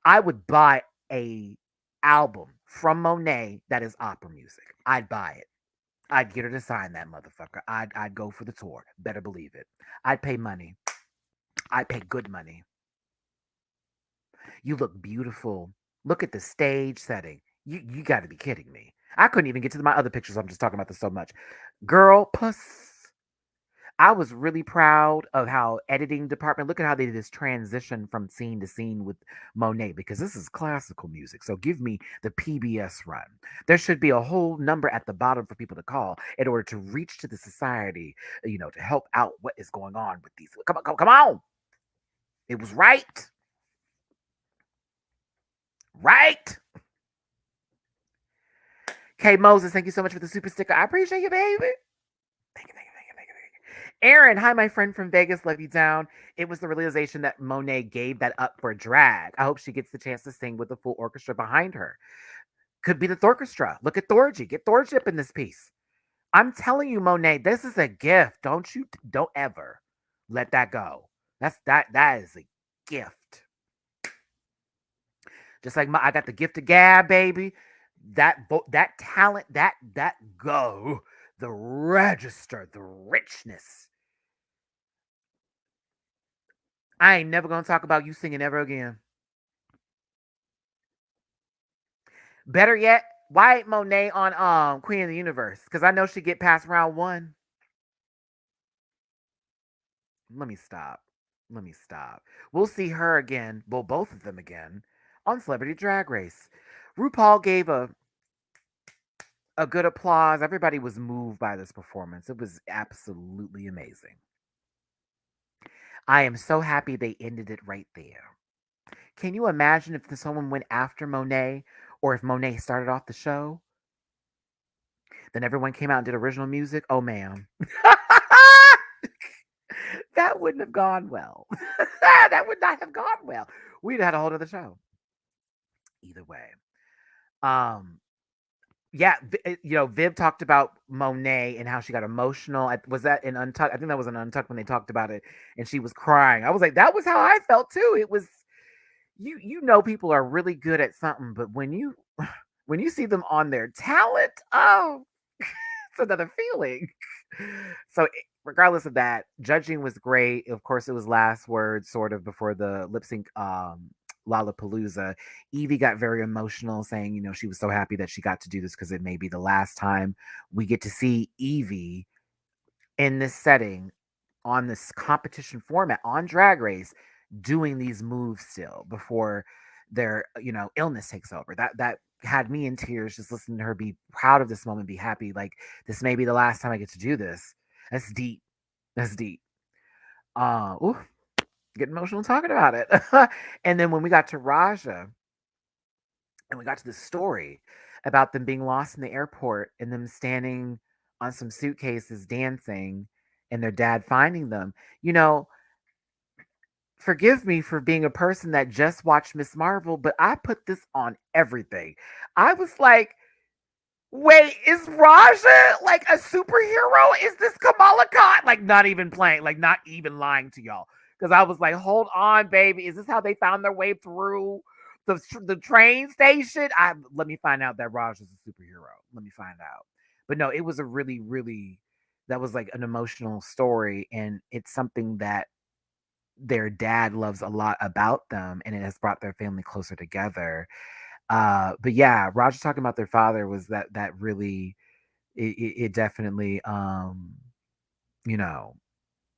I would buy a album from Monet that is opera music. I'd buy it. I'd get her to sign that motherfucker. I'd go for the tour. Better believe it. I'd pay money. I'd pay good money. You look beautiful. Look at the stage setting. You got to be kidding me. I couldn't even get to my other pictures. I'm just talking about this so much. Girl, puss. I was really proud of how editing department. Look at how they did this transition from scene to scene with Monet because this is classical music. So give me the PBS run. There should be a whole number at the bottom for people to call in order to reach to the society, to help out what is going on with these. Come on, come on. It was right. Right. Kay Moses, thank you so much for the super sticker. I appreciate you, baby. Thank you. Aaron, hi, my friend from Vegas. Love you down. It was the realization that Monet gave that up for drag. I hope she gets the chance to sing with a full orchestra behind her. Could be the Thorchestra. Look at Thorgy. Get Thorgy up in this piece. I'm telling you, Monet, this is a gift. Don't ever let that go. That is a gift. Just like I got the gift of gab, baby. That talent, that go, the register, the richness. I ain't never gonna talk about you singing ever again. Better yet, why ain't Monet on Queen of the Universe? Because I know she get past round 1. Let me stop. We'll see her again, well, both of them again, on Celebrity Drag Race. RuPaul gave a good applause. Everybody was moved by this performance. It was absolutely amazing. I am so happy they ended it right there. Can you imagine if someone went after Monet or if Monet started off the show? Then everyone came out and did original music? Oh, ma'am. That wouldn't have gone well. That would not have gone well. We'd have had a whole other show. Either way. Yeah, Viv talked about Monet and how she got emotional. Was that in Untucked? I think that was in Untucked when they talked about it, and she was crying. I was like, that was how I felt too. It was, people are really good at something, but when you see them on their talent, oh, it's another feeling. So regardless of that, judging was great. Of course, it was last word sort of before the lip sync Lollapalooza. Evie got very emotional, saying, she was so happy that she got to do this because it may be the last time we get to see Evie in this setting on this competition format on Drag Race doing these moves still before their illness takes over. That had me in tears just listening to her be proud of this moment, be happy, like this may be the last time I get to do this. That's deep. Ooh, getting emotional talking about it. And then when we got to Raja and we got to the story about them being lost in the airport and them standing on some suitcases dancing and their dad finding them, forgive me for being a person that just watched Miss Marvel, but I put this on everything. I was like, wait, is Raja like a superhero? Is this Kamala Khan? Like, not even playing, like, not even lying to y'all. Because I was like, hold on, baby. Is this how they found their way through the train station? Let me find out that Raja's a superhero. Let me find out. But no, it was a really, really, that was like an emotional story. And it's something that their dad loves a lot about them. And it has brought their family closer together. But yeah, Roger talking about their father was that really it definitely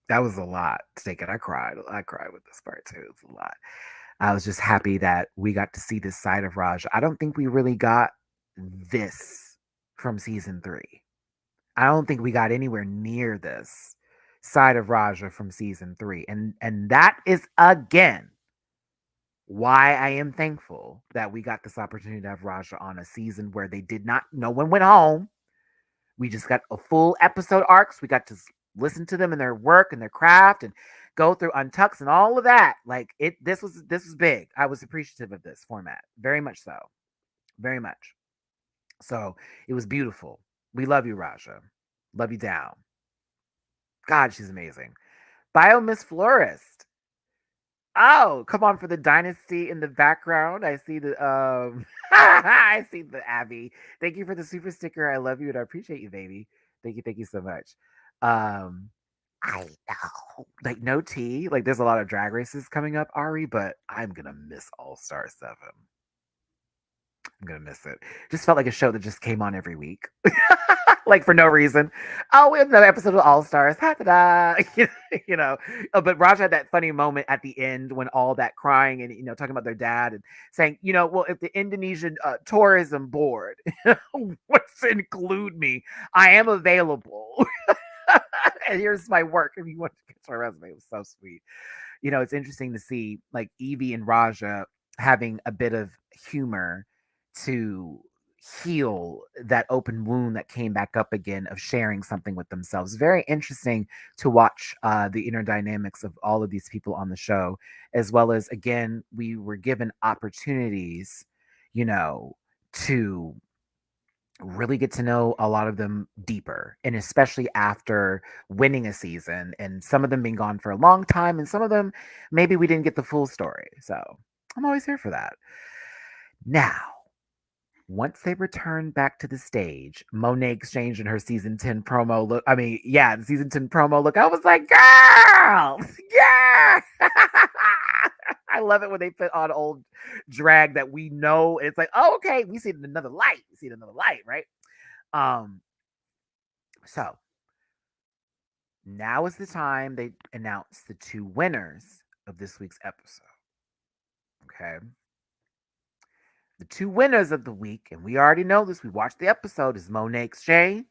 that was a lot to take it. I cried with this part too. It's a lot. I was just happy that we got to see this side of Raj. I don't think we really got this from season 3. I don't think we got anywhere near this side of Raja from season 3. And that is again why I am thankful that we got this opportunity to have Raja on a season where no one went home. We just got a full episode arcs. We got to listen to them and their work and their craft and go through Untux and all of that. Like this was big. I was appreciative of this format, very much so, very much. So it was beautiful. We love you, Raja. Love you down. God, she's amazing. Bio Miss Florist. Oh, come on for the dynasty in the background. I see the I see the Abby. Thank you for the super sticker. I love you and I appreciate you, baby. Thank you so much. Um I know. Like no tea. Like there's a lot of drag races coming up, Ari, but I'm gonna miss All Star 7. I'm gonna miss it. Just felt like a show that just came on every week, like for no reason. Oh, we have another episode of All Stars. Ta-da! You know. Oh, but Raj had that funny moment at the end when all that crying and talking about their dad and saying, well, if the Indonesian tourism board wants to include me, I am available. And here's my work if you want to get my resume. It was so sweet. It's interesting to see like Evie and Raja having a bit of humor to heal that open wound that came back up again of sharing something with themselves. Very interesting to watch the inner dynamics of all of these people on the show, as well as, again, we were given opportunities, to really get to know a lot of them deeper, and especially after winning a season and some of them being gone for a long time and some of them maybe we didn't get the full story. So I'm always here for that. Now, once they returned back to the stage, Monet Exchange in her season 10 promo look. I mean, yeah, the season 10 promo look. I was like, girl, yeah. I love it when they put on old drag that we know. It's like, oh, okay, we see it in another light. We see it in another light, right? So now is the time they announce the two winners of this week's episode. Okay. The two winners of the week, and we already know this, we watched the episode, is Monet Exchange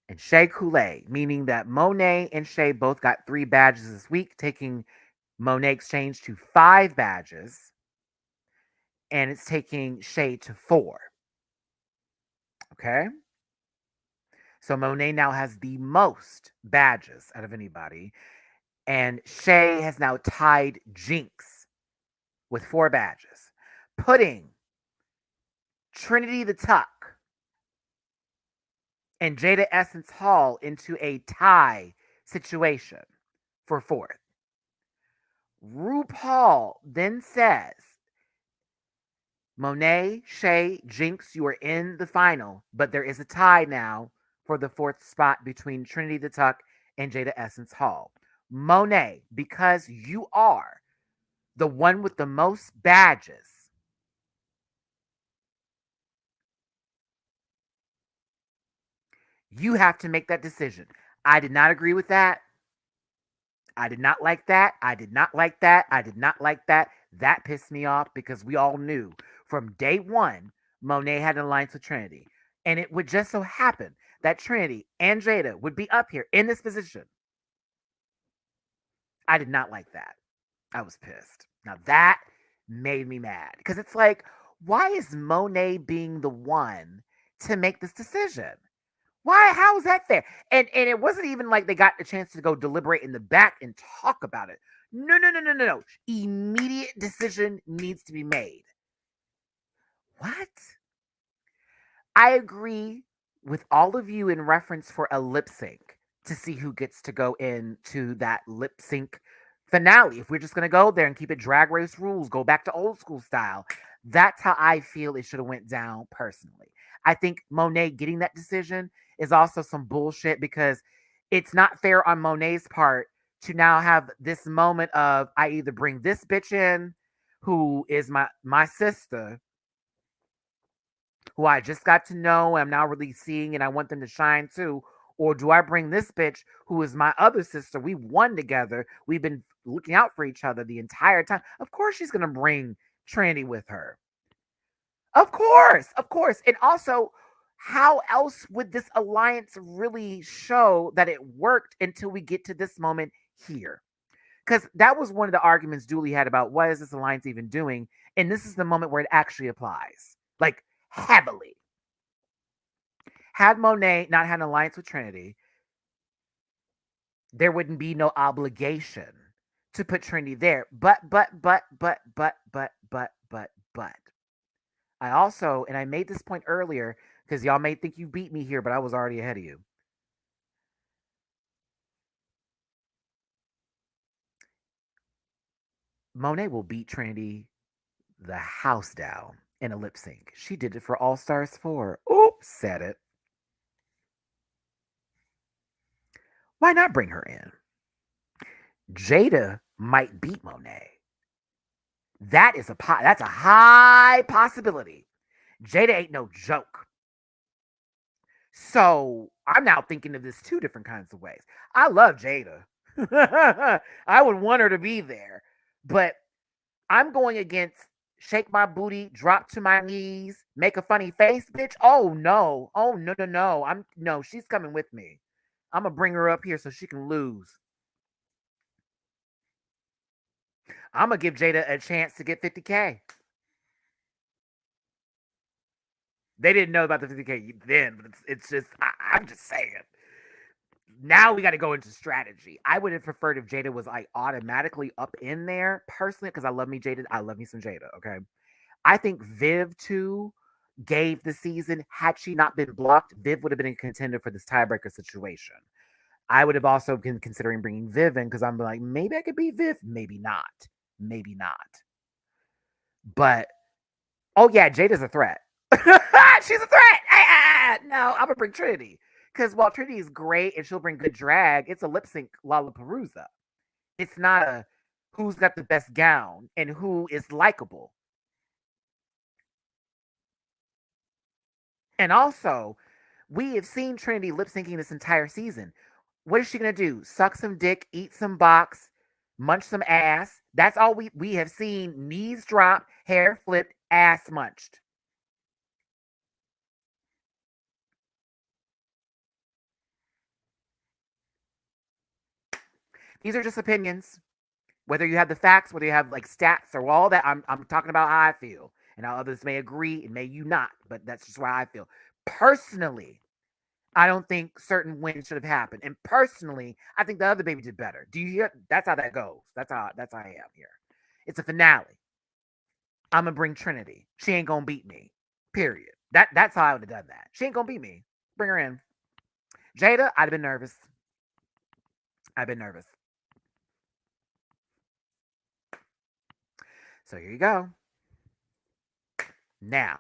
and Shea Coulee, meaning that Monet and Shea both got 3 badges this week, taking Monet Exchange to 5 badges, and it's taking Shea to 4. Okay? So Monet now has the most badges out of anybody, and Shea has now tied Jinx with 4 badges, putting Trinity the Tuck and Jada Essence Hall into a tie situation for 4th. RuPaul then says, Monet, Shea, Jinx, you are in the final, but there is a tie now for the 4th spot between Trinity the Tuck and Jada Essence Hall. Monet, because you are the one with the most badges, you have to make that decision. I did not agree with that. I did not like that. I did not like that. I did not like that. That pissed me off because we all knew from day one Monet had an alliance with Trinity. And it would just so happen that Trinity and Jada would be up here in this position. I did not like that. I was pissed. Now that made me mad because it's like, why is Monet being the one to make this decision? Why? How is that fair? And it wasn't even like they got a chance to go deliberate in the back and talk about it. No. Immediate decision needs to be made. What? I agree with all of you in reference for a lip sync to see who gets to go into that lip sync finale. If we're just gonna go there and keep it drag race rules, go back to old school style. That's how I feel it should have went down personally. I think Monet getting that decision is also some bullshit because it's not fair on Monet's part to now have this moment of I either bring this bitch in who is my sister who I just got to know and I'm now really seeing and I want them to shine too, or do I bring this bitch who is my other sister? We won together. We've been looking out for each other the entire time. Of course she's going to bring Trinity with her. Of course. And also, how else would this alliance really show that it worked until we get to this moment here? Because that was one of the arguments Dooley had about what is this alliance even doing? And this is the moment where it actually applies, like heavily. Had Monet not had an alliance with Trinity, there wouldn't be no obligation to put Trinity there. But. I also, and I made this point earlier because y'all may think you beat me here, but I was already ahead of you. Monet will beat Trinity the house down in a lip sync. She did it for All Stars 4. Oops, said it. Why not bring her in? Jada might beat Monet. That's a high possibility. Jada ain't no joke. So I'm now thinking of this two different kinds of ways. I love Jada. I would want her to be there, but I'm going against shake my booty, drop to my knees, make a funny face, bitch. Oh no. Oh no. No, she's coming with me. I'm gonna bring her up here so she can lose. I'm gonna give Jada a chance to get 50K. They didn't know about the 50K then, but it's just I'm just saying. Now we got to go into strategy. I would have preferred if Jada was like automatically up in there personally, because I love me Jada. I love me some Jada. Okay. I think Viv too gave the season. Had she not been blocked, Viv would have been a contender for this tiebreaker situation. I would have also been considering bringing Viv in because I'm like, maybe I could beat Viv, maybe not, maybe not. But oh yeah, Jada's a threat. She's a threat. No, I'm gonna bring Trinity because while Trinity is great and she'll bring good drag, it's a lip sync Lollapalooza. It's not a who's got the best gown and who is likable. And also, we have seen Trinity lip syncing this entire season. What is she gonna do? Suck some dick, eat some box, munch some ass. That's all we have seen. Knees drop, hair flipped, ass munched. These are just opinions. Whether you have the facts, whether you have like stats or all that, I'm talking about how I feel. And how others may agree and may you not, but that's just why I feel. Personally, I don't think certain wins should have happened. And personally, I think the other baby did better. Do you hear? That's how that goes. That's how I am here. It's a finale. I'm gonna bring Trinity. She ain't gonna beat me. Period. That's how I would have done that. She ain't gonna beat me. Bring her in. Jada, I'd have been nervous. I've been nervous. So here you go. Now,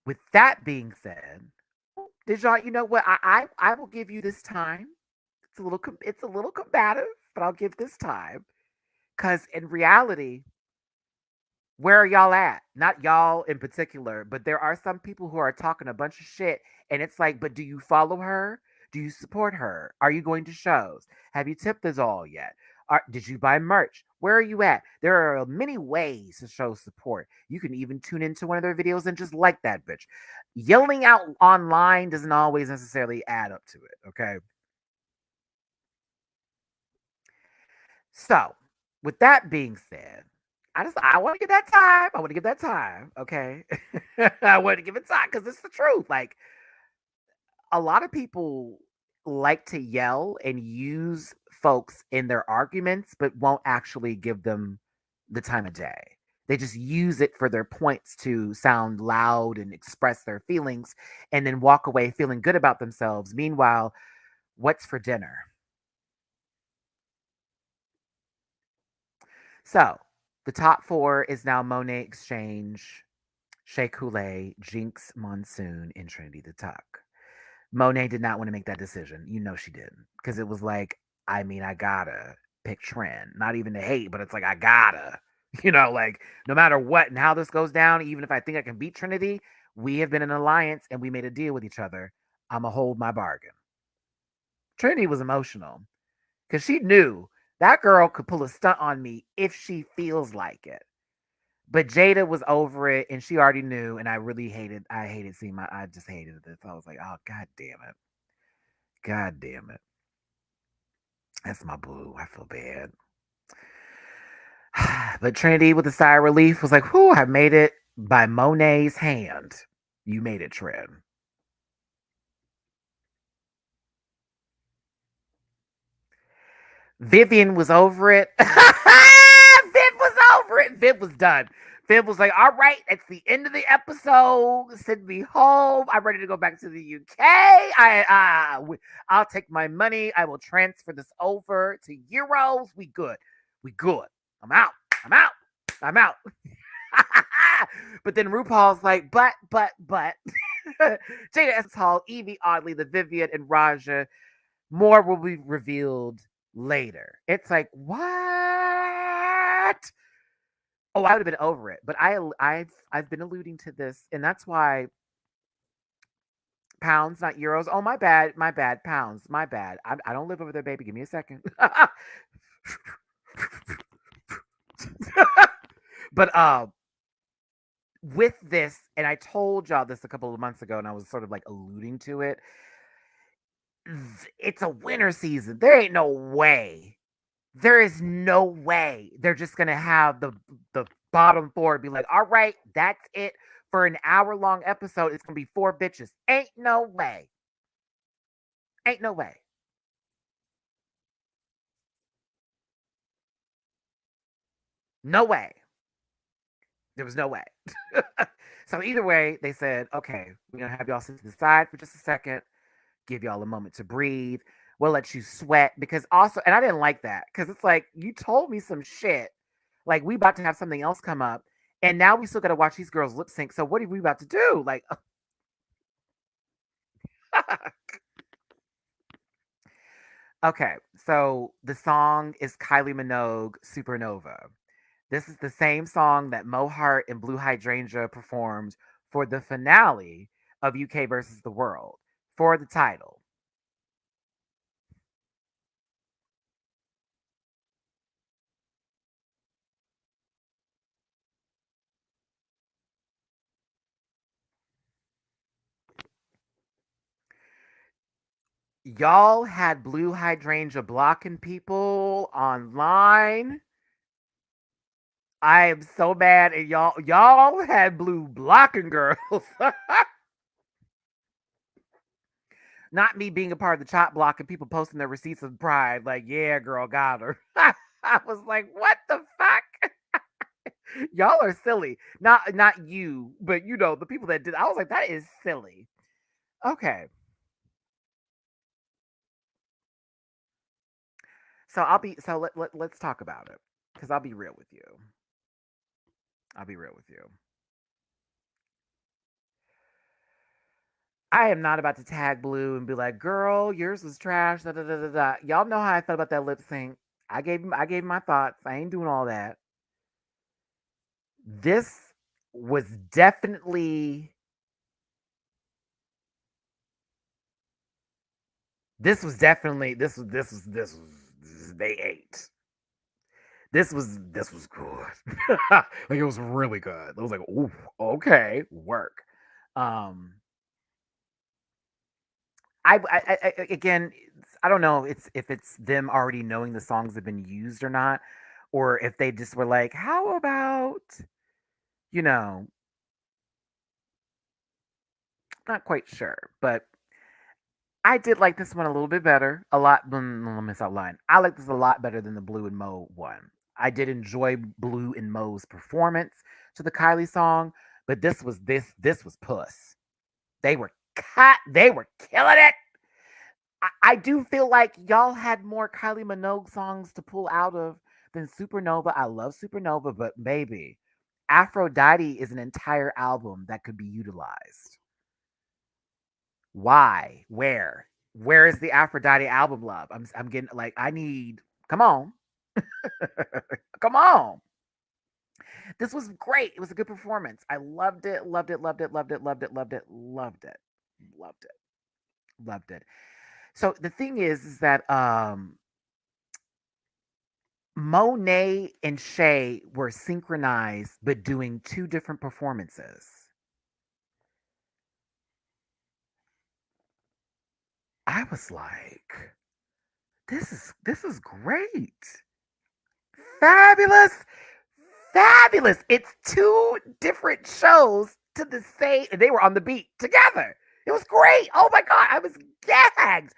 with that being said, did y'all? You know what? I will give you this time. It's a little combative, but I'll give this time because in reality, where are y'all at? Not y'all in particular, but there are some people who are talking a bunch of shit, and it's like, but do you follow her? Do you support her? Are you going to shows? Have you tipped us all yet? Did you buy merch? Where are you at? There are many ways to show support. You can even tune into one of their videos and just like that bitch. Yelling out online doesn't always necessarily add up to it, okay? So, with that being said, I want to give that time. I want to give that time. Okay. I want to give it time because it's the truth. Like a lot of people like to yell and use folks in their arguments, but won't actually give them the time of day. They just use it for their points to sound loud and express their feelings and then walk away feeling good about themselves. Meanwhile, what's for dinner? So the top four is now Monet Exchange, Shea Coulee, Jinx Monsoon, and Trinity the Tuck. Monet did not want to make that decision. You know she didn't. Because it was like, I mean, I gotta pick Trin. Not even to hate, but it's like, I gotta. You know, like, no matter what and how this goes down, even if I think I can beat Trinity, we have been in an alliance and we made a deal with each other. I'm going to hold my bargain. Trinity was emotional because she knew that girl could pull a stunt on me if she feels like it. But Jada was over it and she already knew. And I hated seeing I just hated this. I was like, oh, God damn it. God damn it. That's my boo. I feel bad. But Trinity, with a sigh of relief, was like, whew, I made it by Monet's hand. You made it, Trin. Vivian was over it. Viv was over it. Viv was done. Viv was like, all right, it's the end of the episode. Send me home. I'm ready to go back to the UK. I'll take my money. I will transfer this over to euros. We good. We good. I'm out. I'm out. I'm out. But then RuPaul's like, but. Jada Essence Hall, Evie Oddly, the Vivian, and Raja. More will be revealed later. It's like, what? Oh, I would have been over it. But I've been alluding to this, and that's why pounds, not euros. Oh, my bad, pounds, my bad. I don't live over there, baby. Give me a second. But with this, and I told y'all this a couple of months ago, and I was sort of like alluding to it. It's a winter season. There ain't no way. There is no way they're just gonna have the bottom four be like, all right, that's it for an hour-long episode. It's gonna be 4 bitches. Ain't no way. Ain't no way. No way. There was no way. So either way, they said, okay, we're gonna have y'all sit to the side for just a second, give y'all a moment to breathe. We'll let you sweat because also, and I didn't like that because it's like you told me some shit. Like we about to have something else come up, and now we still got to watch these girls lip sync. So what are we about to do? Like, okay, so the song is Kylie Minogue, Supernova. This is the same song that Mo Hart and Blue Hydrangea performed for the finale of UK versus the World for the title. Y'all had Blue Hydrangea blocking people online. I am so mad at y'all. Y'all had Blue blocking girls. Not me being a part of the chop block and people posting their receipts of pride. Like, yeah, girl, got her. I was like, what the fuck? Y'all are silly. Not you, but you know, the people that did. I was like, that is silly. Okay. So let's talk about it. Because I'll be real with you. I'll be real with you. I am not about to tag Blue and be like, "Girl, yours was trash." Da, da, da, da, da. Y'all know how I felt about that lip sync. I gave my thoughts. I ain't doing all that. This was definitely. They ate. This was good. Like it was really good. It was like, ooh, okay, work. Um, again, I don't know. If it's them already knowing the songs have been used or not, or if they just were like, how about, you know, not quite sure. But I did like this one a little bit better. A lot. Let me stop lying. I like this a lot better than the Blue and Mo one. I did enjoy Blue and Mo's performance to the Kylie song, but this was puss. They were They were killing it. I do feel like y'all had more Kylie Minogue songs to pull out of than Supernova. I love Supernova, but baby, Aphrodite is an entire album that could be utilized. Why? Where? Where is the Aphrodite album love? I'm getting like I need. Come on, come on. This was great. It was a good performance. I loved it. Loved it. Loved it. Loved it. Loved it. Loved it. Loved it. Loved it. Loved it. So the thing is that Monet and Shay were synchronized but doing two different performances. I was like, this is great. Fabulous. Fabulous. It's two different shows to the same, and they were on the beat together. It was great. Oh my god, I was gagged.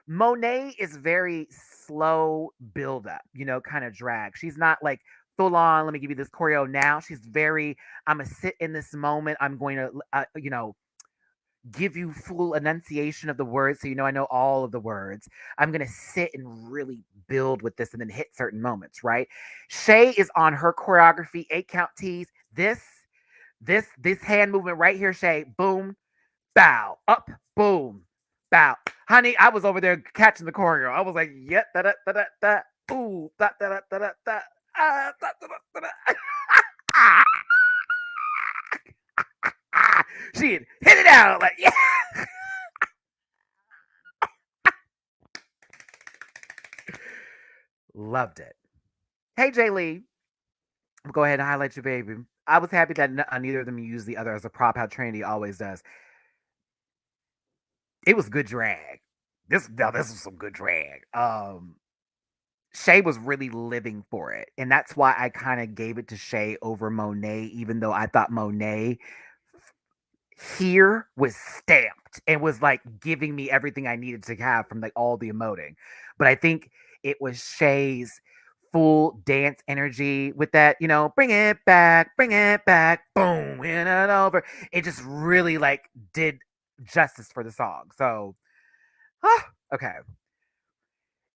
Monet is very slow build up, kind of drag. She's not like full on, let me give you this choreo now. She's very, I'm going to sit in this moment. I'm going to, give you full enunciation of the words so I know all of the words. I'm going to sit and really build with this and then hit certain moments, right? Shay is on her choreography, 8 count tees. This hand movement right here, Shay, boom, bow, up, boom, bow. Honey, I was over there catching the choreo. I was like, yeah, da da da da da, ooh, da da da da da da, da da da da. Ah, she had hit it out like, yeah. Loved it. Hey, Jay Lee, go ahead and highlight your baby. I was happy that neither of them used the other as a prop, how Trinity always does. It was good drag. This was some good drag. Shay was really living for it. And that's why I kind of gave it to Shay over Monet, even though I thought Monet here was stamped and was like giving me everything I needed to have from like all the emoting. But I think it was Shay's full dance energy with that, bring it back, boom, in and over. It just really like did justice for the song. So, okay.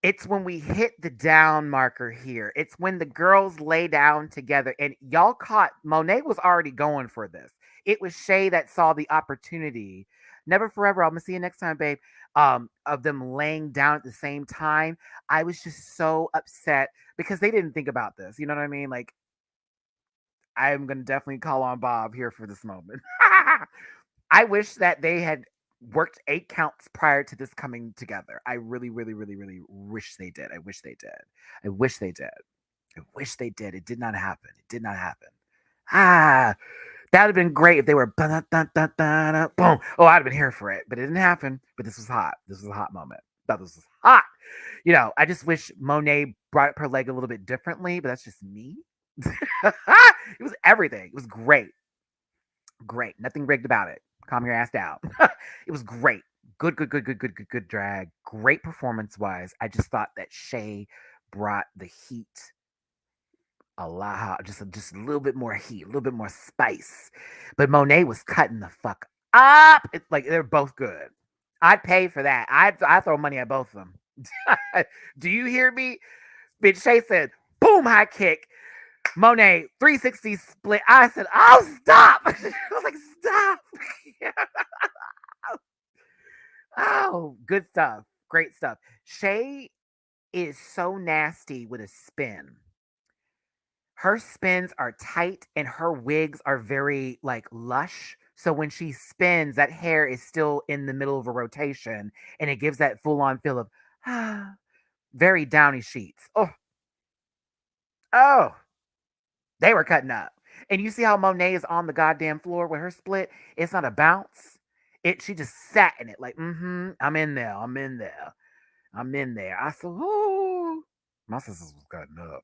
It's when we hit the down marker here. It's when the girls lay down together. And y'all caught Monet was already going for this. It was Shay that saw the opportunity. Never forever. I'm gonna see you next time, babe. Of them laying down at the same time. I was just so upset because they didn't think about this. You know what I mean? Like, I'm gonna definitely call on Bob here for this moment. I wish that they had worked 8 counts prior to this coming together. I really, really, really, really wish they did. I wish they did. I wish they did. I wish they did. It did not happen. It did not happen. That would have been great if they were boom. Oh, I'd have been here for it, but it didn't happen. But this was hot. This was a hot moment. That was hot. I just wish Monet brought up her leg a little bit differently, but that's just me. It was everything. It was great. Great. Nothing rigged about it. Calm your ass down. It was great. Good drag. Great performance wise. I just thought that Shay brought the heat a lot, just a little bit more heat, a little bit more spice. But Monet was cutting the fuck up. Like they're both good. I'd pay for that. I'd throw money at both of them. Do you hear me? Bitch, Shay said, boom, high kick. Monet 360 split. I said, "Oh, stop!" I was like, "Stop!" Oh, good stuff. Great stuff. Shay is so nasty with a spin. Her spins are tight and her wigs are very like lush. So when she spins, that hair is still in the middle of a rotation and it gives that full on feel of very downy sheets. Oh, they were cutting up. And you see how Monet is on the goddamn floor with her split? It's not a bounce. She just sat in it like, I'm in there. I'm in there. I'm in there. I said, ooh. My sisters was cutting up.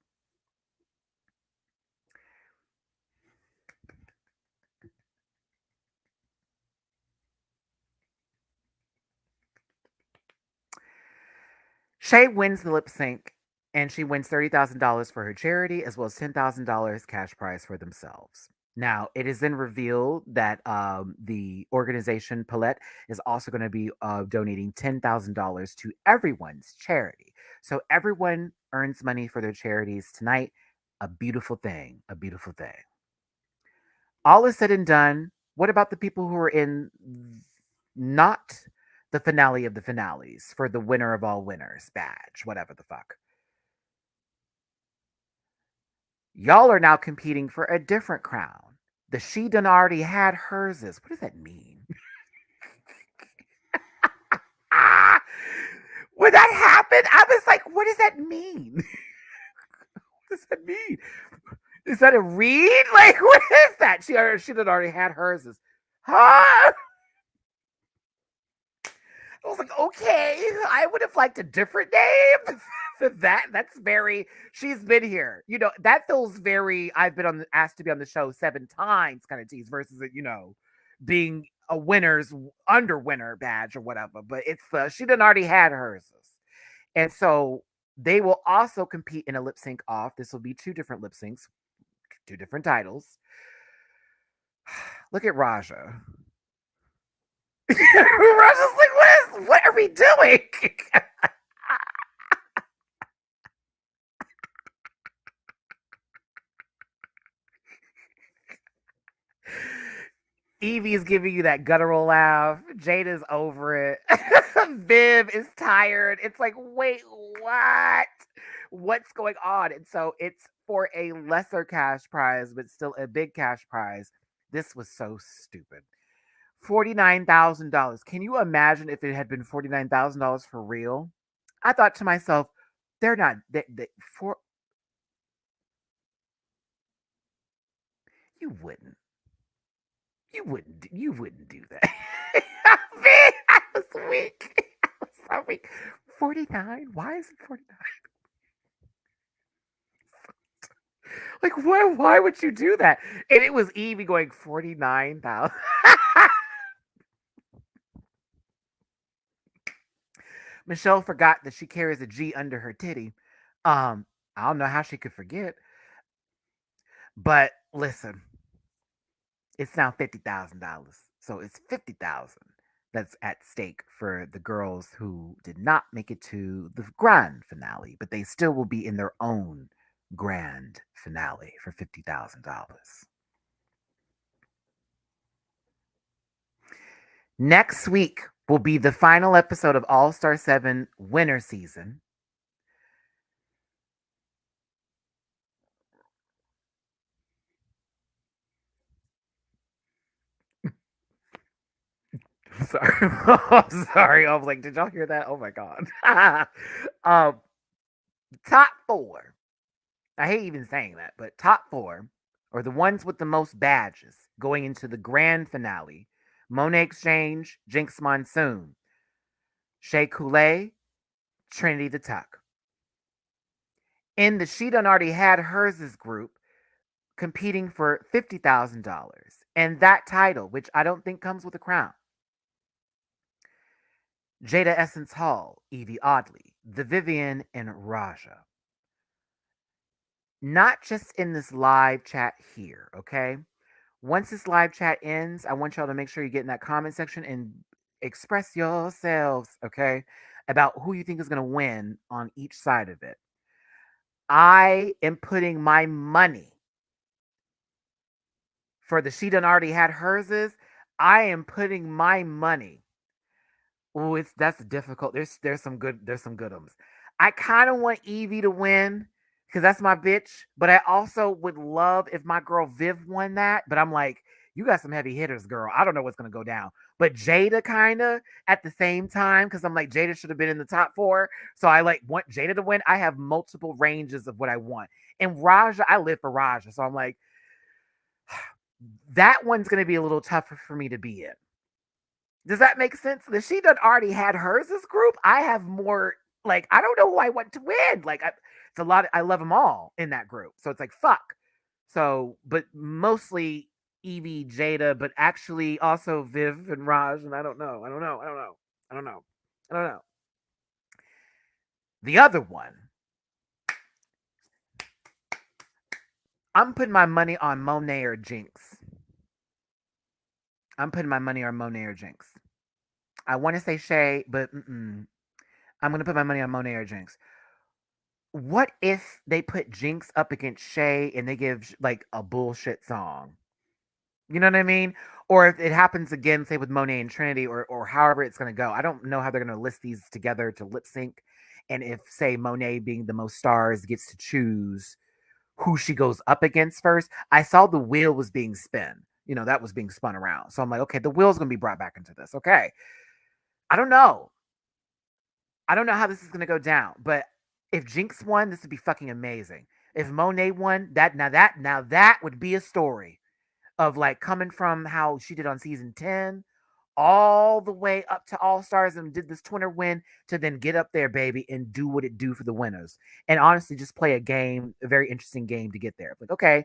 Shay wins the lip sync and she wins $30,000 for her charity as well as $10,000 cash prize for themselves. Now, it is then revealed that the organization Palette is also going to be donating $10,000 to everyone's charity. So everyone earns money for their charities tonight. A beautiful thing. A beautiful thing. All is said and done. What about the people who are in not the finale of the finales for the winner of all winners badge, whatever the fuck? Y'all are now competing for a different crown. The she done already had hers is. What does that mean? When that happened, I was like, what does that mean? What does that mean? Is that a read? Like, what is that? She done already had hers is. Huh? I was like, okay, I would have liked a different name than that. That's very, she's been here. That feels very, I've been asked to be on the show 7 times kind of tease versus, being a winner's under winner badge or whatever, but it's she done already had hers. And so they will also compete in a lip sync off. This will be 2 different lip syncs, 2 different titles. Look at Raja. Raja's like, what are we doing? Evie's giving you that guttural laugh. Jada's over it. Viv is tired. It's like, wait, what? What's going on? And so it's for a lesser cash prize, but still a big cash prize. This was so stupid. $49,000. Can you imagine if it had been $49,000 for real? I thought to myself, they're not for you wouldn't. You wouldn't do that. I was weak. I was so weak. 49? Why is it 49? Like, why would you do that? And it was Evie going 49,000. Michelle forgot that she carries a G under her titty. I don't know how she could forget. But listen, it's now $50,000. So it's 50,000 that's at stake for the girls who did not make it to the grand finale, but they still will be in their own grand finale for $50,000. Next week will be the final episode of All Star 7 winter season. Sorry. I'm sorry. I was like, did y'all hear that? Oh my God. Top 4. I hate even saying that, but top 4 are the ones with the most badges going into the grand finale. Monet Exchange, Jinx Monsoon, Shea Coulee, Trinity the Tuck. In the She Done Already Had Hers' group, competing for $50,000. And that title, which I don't think comes with a crown. Jada Essence Hall, Evie Oddly, The Vivian, and Raja. Not just in this live chat here, okay? Once this live chat ends, I want y'all to make sure you get in that comment section and express yourselves, okay, about who you think is going to win on each side of it. I am putting my money for the She Done Already Had Hers. I am putting my money. Oh, that's difficult. There's some good ones. I kind of want Evie to win because that's my bitch, but I also would love if my girl Viv won that. But I'm like, you got some heavy hitters, girl. I don't know what's gonna go down. But Jada kind of at the same time, because I'm like, Jada should have been in the top 4. So I like want Jada to win. I have multiple ranges of what I want. And Raja, I live for Raja. So I'm like, that one's gonna be a little tougher for me to be in. Does that make sense? The She Done Already Had Hers group. I have more, like, I don't know who I want to win. Like, it's a lot. I love them all in that group. So it's like, fuck. So, but mostly Evie, Jada, but actually also Viv and Raj. And I don't know. The other one, I'm putting my money on Monet or Jinx. I want to say Shay, but I'm going to put my money on Monet or Jinx. What if they put Jinx up against Shay and they give like a bullshit song? You know what I mean? Or if it happens again, say with Monet and Trinity, or however it's going to go. I don't know how they're going to list these together to lip sync. And if, say, Monet being the most stars gets to choose who she goes up against first. I saw the wheel was being spun. You know, that was being spun around. So I'm like, okay, the wheel's going to be brought back into this. Okay. I don't know. I don't know how this is going to go down, but if Jinx won, this would be fucking amazing. If Monet won, that would be a story of like coming from how she did on season 10 all the way up to All Stars and did this twinner win to then get up there, baby, and do what it do for the winners. And honestly, just play a game, a very interesting game to get there. Like, okay,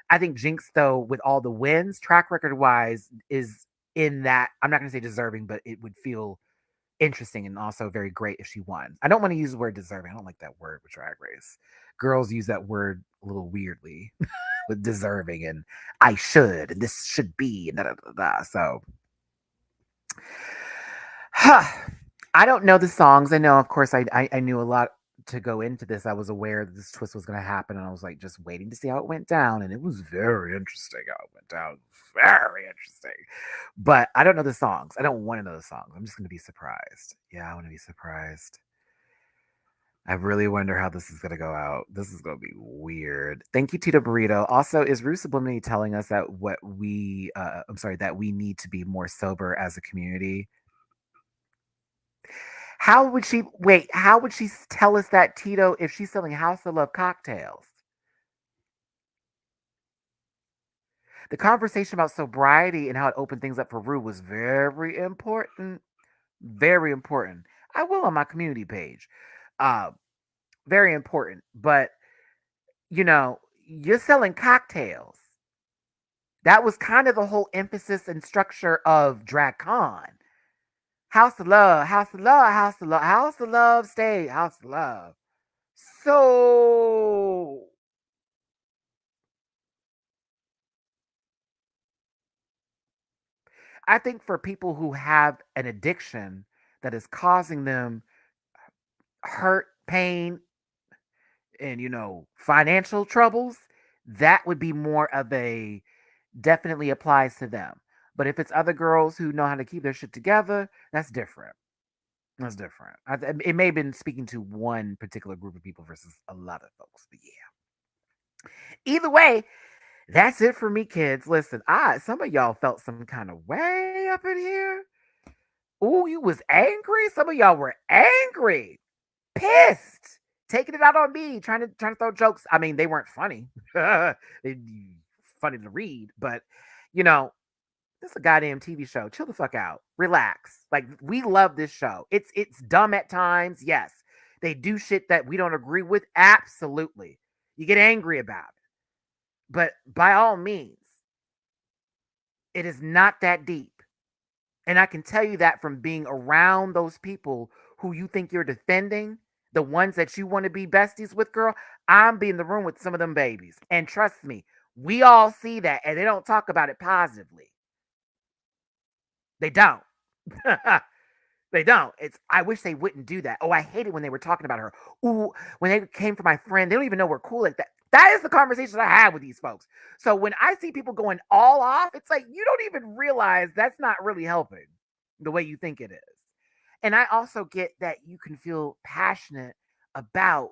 I think Jinx, though, with all the wins, track record wise, is in that I'm not going to say deserving, but it would feel interesting and also very great if she won. I don't want to use the word deserving. I don't like that word with Drag Race. Girls use that word a little weirdly with deserving and I should and this should be and da da da da. So, I don't know the songs. I know, of course, I knew a lot to go into this. I was aware that this twist was going to happen, and I was like just waiting to see how it went down. And it was very interesting how it went down. Very interesting. But I don't know the songs. I don't want to know the songs. I'm just going to be surprised. Yeah, I want to be surprised. I really wonder how this is going to go out. This is going to be weird. Thank you, Tito Burrito. Also, is Rue subliminally telling us that that we need to be more sober as a community? How would she wait? How would she tell us that, Tito, if she's selling House of Love cocktails? The conversation about sobriety and how it opened things up for Rue was very important. Very important. I will on my community page. Uh, very important. But you're selling cocktails. That was kind of the whole emphasis and structure of DragCon. House of Love, House of Love, House of Love, House of Love, stay, House of Love. So I think for people who have an addiction that is causing them hurt, pain, and financial troubles, that would be more of a definitely applies to them. But if it's other girls who know how to keep their shit together, that's different. That's different. It may have been speaking to one particular group of people versus a lot of folks. But yeah. Either way, that's it for me, kids. Listen, some of y'all felt some kind of way up in here. Ooh, you was angry. Some of y'all were angry, pissed, taking it out on me, trying to throw jokes. I mean, they weren't funny. They funny to read, but you know, this is a goddamn TV show. Chill the fuck out. Relax. Like we love this show. It's dumb at times. Yes. They do shit that we don't agree with. Absolutely. You get angry about it. But by all means, it is not that deep. And I can tell you that from being around those people who you think you're defending, the ones that you want to be besties with, girl. I'm be in the room with some of them babies. And trust me, we all see that and they don't talk about it positively. They don't. They don't. I wish they wouldn't do that. Oh, I hate it when they were talking about her. Ooh, when they came for my friend, they don't even know we're cool like that. That is the conversations I have with these folks. So when I see people going all off, it's like you don't even realize that's not really helping the way you think it is. And I also get that you can feel passionate about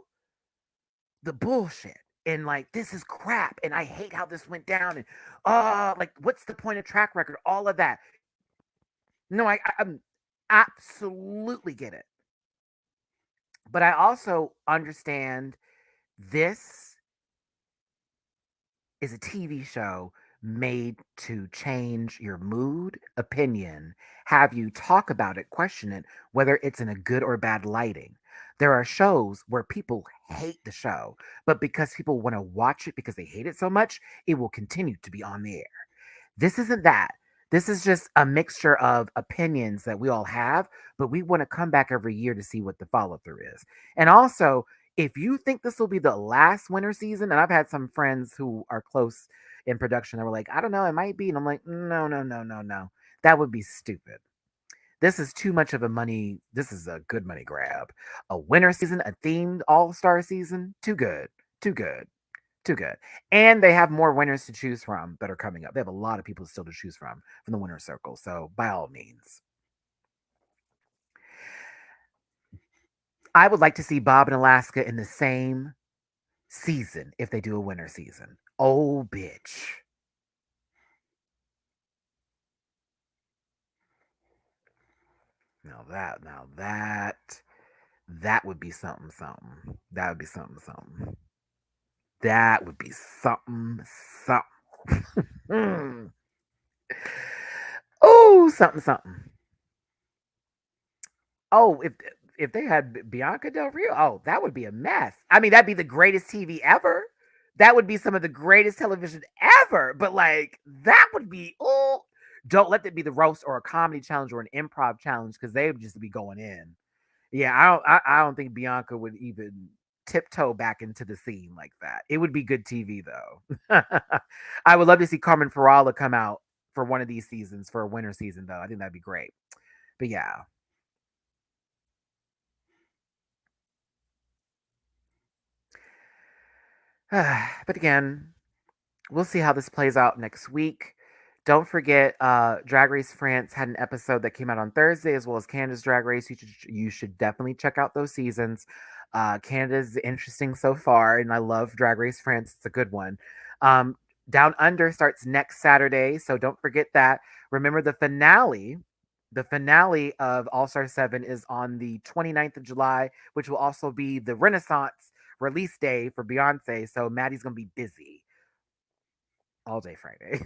the bullshit and like this is crap and I hate how this went down and like what's the point of track record? All of that. No, I'm absolutely get it. But I also understand this is a TV show made to change your mood, opinion, have you talk about it, question it, whether it's in a good or bad lighting. There are shows where people hate the show, but because people want to watch it because they hate it so much, it will continue to be on the air. This isn't that. This is just a mixture of opinions that we all have, but we want to come back every year to see what the follow through is. And also, if you think this will be the last winter season, and I've had some friends who are close in production that were like, I don't know, it might be. And I'm like, no, no, no, no, no. That would be stupid. This is too much of a money. This is a good money grab. A winter season, a themed all-star season, too good. Too good. Too good. And they have more winners to choose from that are coming up. They have a lot of people still to choose from the winner's circle. So by all means. I would like to see Bob and Alaska in the same season if they do a winter season. Oh, bitch. Now that would be something, something. That would be something, something. That would be something, something. Oh, something, something. Oh, if they had Bianca Del Rio, oh, that would be a mess. I mean, that'd be the greatest TV ever. That would be some of the greatest television ever. But like, that would be oh, Don't let it be the roast or a comedy challenge or an improv challenge because they would just be going in. Yeah, I don't think Bianca would even tiptoe back into the scene like that. It would be good TV though. I would love to see Carmen Farala come out for one of these seasons for a winter season though. I think that'd be great. But yeah. But again, we'll see how this plays out next week. Don't forget, Drag Race France had an episode that came out on Thursday, as well as Canada's Drag Race. You should definitely check out those seasons. Canada's interesting so far, and I love Drag Race France. It's a good one. Um, Down Under starts next Saturday, so don't forget that. Remember the finale. The finale of All Star 7 is on the 29th of July, which will also be the Renaissance release day for Beyonce. So Maddie's going to be busy all day Friday.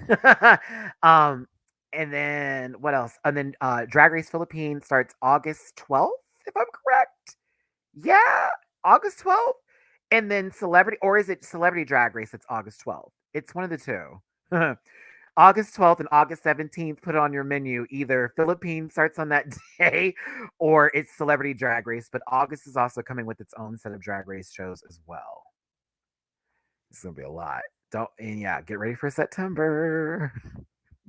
um, and then what else? And then Drag Race Philippines starts August 12th, if I'm correct. Yeah, August 12th. And then Celebrity, or is it Celebrity Drag Race? It's August 12th. It's one of the two. August 12th and August 17th, put it on your menu. Either Philippines starts on that day or it's Celebrity Drag Race. But August is also coming with its own set of Drag Race shows as well. It's going to be a lot. Yeah, get ready for September.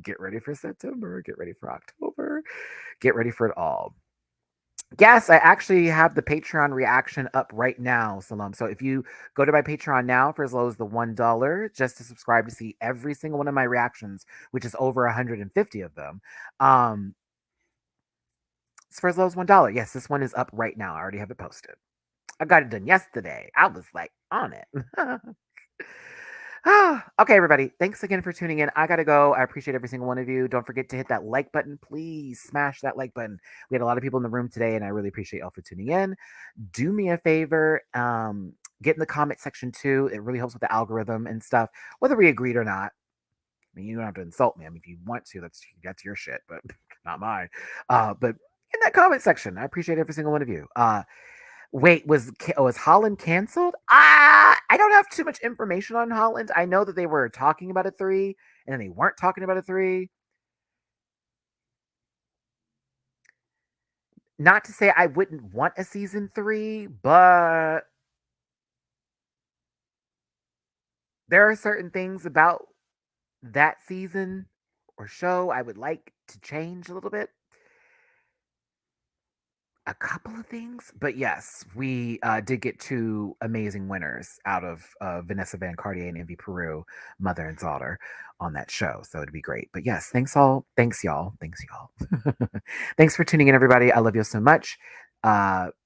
Get ready for September. Get ready for October. Get ready for it all. Yes, I actually have the Patreon reaction up right now, Salam. So if you go to my Patreon now for as low as the $1, just to subscribe to see every single one of my reactions, which is over 150 of them, it's for as low as $1. Yes, this one is up right now. I already have it posted. I got it done yesterday. I was like on it. Okay, everybody. Thanks again for tuning in. I got to go. I appreciate every single one of you. Don't forget to hit that like button. Please smash that like button. We had a lot of people in the room today, and I really appreciate y'all for tuning in. Do me a favor. Get in the comment section too. It really helps with the algorithm and stuff, whether we agreed or not. I mean, you don't have to insult me. I mean, if you want to, that's your shit, but not mine. But in that comment section, I appreciate every single one of you. Wait, was Holland canceled? I don't have too much information on Holland. I know that they were talking about a 3, and then they weren't talking about a 3. Not to say I wouldn't want a season 3, but there are certain things about that season or show I would like to change a little bit. A couple of things, but yes, we did get 2 amazing winners out of Vanessa Van Cartier and Envy Peru, mother and daughter, on that show. So it'd be great. But yes, thanks y'all. Thanks y'all. Thanks for tuning in, everybody. I love you so much.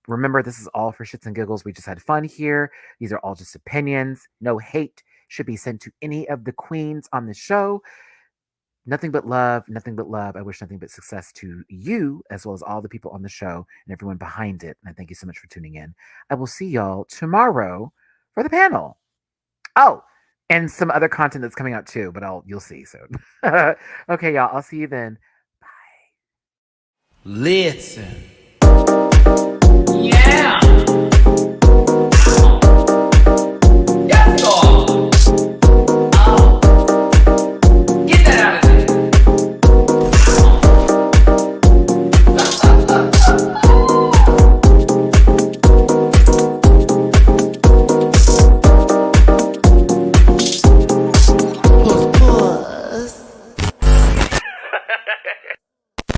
Remember, this is all for shits and giggles. We just had fun here. These are all just opinions. No hate should be sent to any of the queens on the show. Nothing but love, nothing but love. I wish nothing but success to you, as well as all the people on the show and everyone behind it. And I thank you so much for tuning in. I will see y'all tomorrow for the panel. Oh, and some other content that's coming out too, but you'll see soon. Okay, y'all. I'll see you then. Bye. Listen. Yeah.